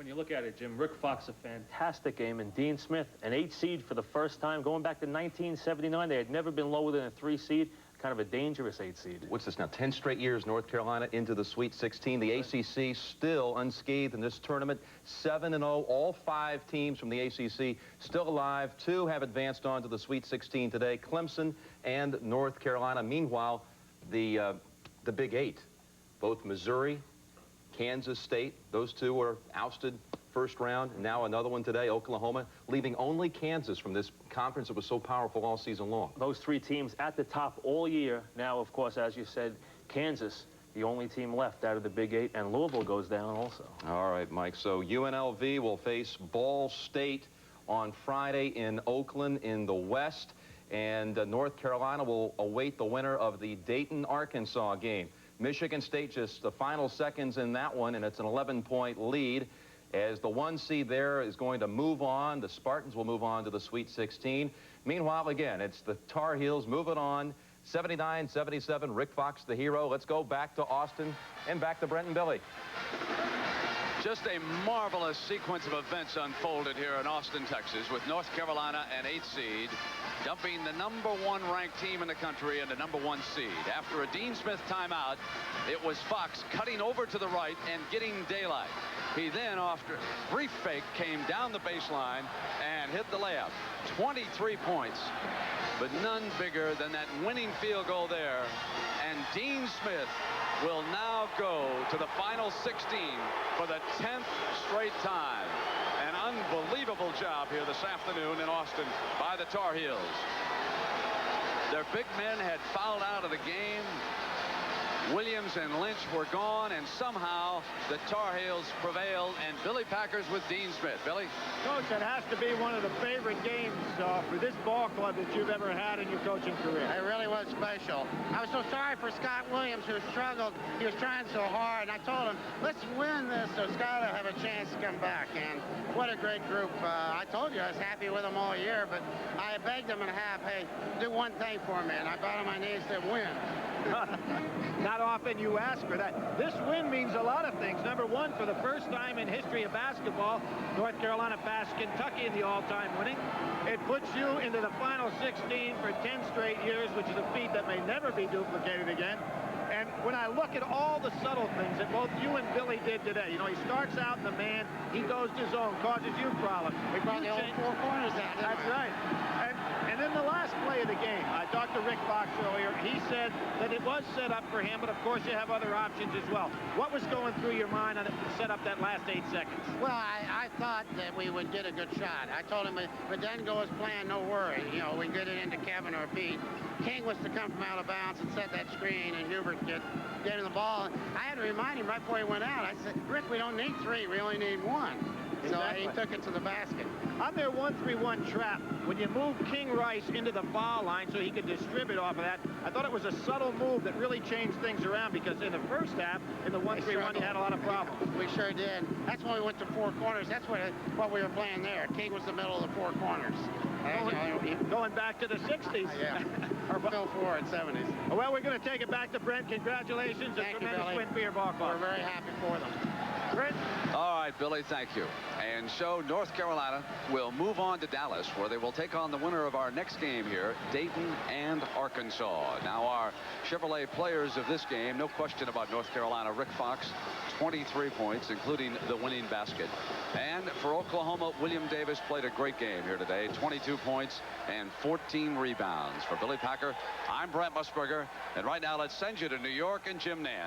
When you look at it, Jim, Rick Fox, a fantastic game, and Dean Smith, an 8 seed for the first time. Going back to 1979, they had never been lower than a 3 seed. Kind of a dangerous 8 seed. What's this now? 10 straight years North Carolina into the Sweet 16. The ACC still unscathed in this tournament. 7-0. All 5 teams from the ACC still alive. 2 have advanced on to the Sweet 16 today. Clemson and North Carolina. Meanwhile, the Big 8, both Missouri, Kansas State, those 2 were ousted first round. Now another one today, Oklahoma, leaving only Kansas from this conference that was so powerful all season long. Those 3 teams at the top all year. Now, of course, as you said, Kansas, the only team left out of the Big 8, and Louisville goes down also. All right, Mike. So UNLV will face Ball State on Friday in Oakland in the West, and North Carolina will await the winner of the Dayton-Arkansas game. Michigan State just the final seconds in that one, and it's an 11-point lead. As the 1 seed there is going to move on, the Spartans will move on to the Sweet 16. Meanwhile, again, it's the Tar Heels moving on. 79-77, Rick Fox, the hero. Let's go back to Austin and back to Brent and Billy. Just a marvelous sequence of events unfolded here in Austin, Texas, with North Carolina, an 8 seed, dumping the #1 ranked team in the country and the #1 seed. After a Dean Smith timeout, it was Fox cutting over to the right and getting daylight. He then, after a brief fake, came down the baseline and hit the layup. 23 points, but none bigger than that winning field goal there. And Dean Smith will now go to the final 16 for the 10th straight time. An unbelievable job here this afternoon in Austin by the Tar Heels. Their big men had fouled out of the game. Williams and Lynch were gone, and somehow the Tar Heels prevailed, and Billy Packer's with Dean Smith. Billy? Coach, that has to be one of the favorite games for this ball club that you've ever had in your coaching career. It really was special. I was so sorry for Scott Williams, who struggled. He was trying so hard, and I told him, let's win this so Scott will have a chance to come back. And what a great group. I told you I was happy with them all year, but I begged them in half, hey, do one thing for me. And I got on my knees and said, win. Not often you ask for that. This win means a lot of things. Number 1, for the first time in history of basketball, North Carolina passed Kentucky in the all-time winning. It puts you into the final 16 for 10 straight years, which is a feat that may never be duplicated again. And when I look at all the subtle things that both you and Billy did today, you know, he starts out in the man, he goes to zone, causes you problems. We brought the old 4 corners out. That's right. And then the last play of the game, I talked to Rick Fox earlier. He said that it was set up for him, but of course you have other options as well. What was going through your mind on it to set up that last 8 seconds? Well, I thought that we would get a good shot. I told him if it doesn't go as planned, no worry. You know, we get it into Kevin or Pete. King was to come from out of bounds and set that screen, and Hubert get in the ball. I had to remind him right before he went out. I said, Rick, we don't need 3. We only need 1. Exactly. So he took it to the basket. On their 1-3-1 trap, when you move King Rice into the foul line so he could distribute off of that, I thought it was a subtle move that really changed things around, because in the first half, in the 1-3-1, you had a lot of problems. We sure did. That's when we went to 4 corners. That's what we were playing there. King was the middle of the 4 corners. Going back to the 60s. Yeah. Or Phil Ford, 70s. Well, we're going to take it back to Brent. Congratulations. Thank a tremendous you, win for your ball club. We're very happy for them. Brent? All right, Billy, thank you. And so North Carolina will move on to Dallas, where they will take on the winner of our next game here, Dayton and Arkansas. Now, our Chevrolet players of this game, no question about North Carolina. Rick Fox, 23 points, including the winning basket. And for Oklahoma, William Davis played a great game here today, 22 points and 14 rebounds. For Billy Packer, I'm Brent Musburger. And right now, let's send you to New York and Jim Nance.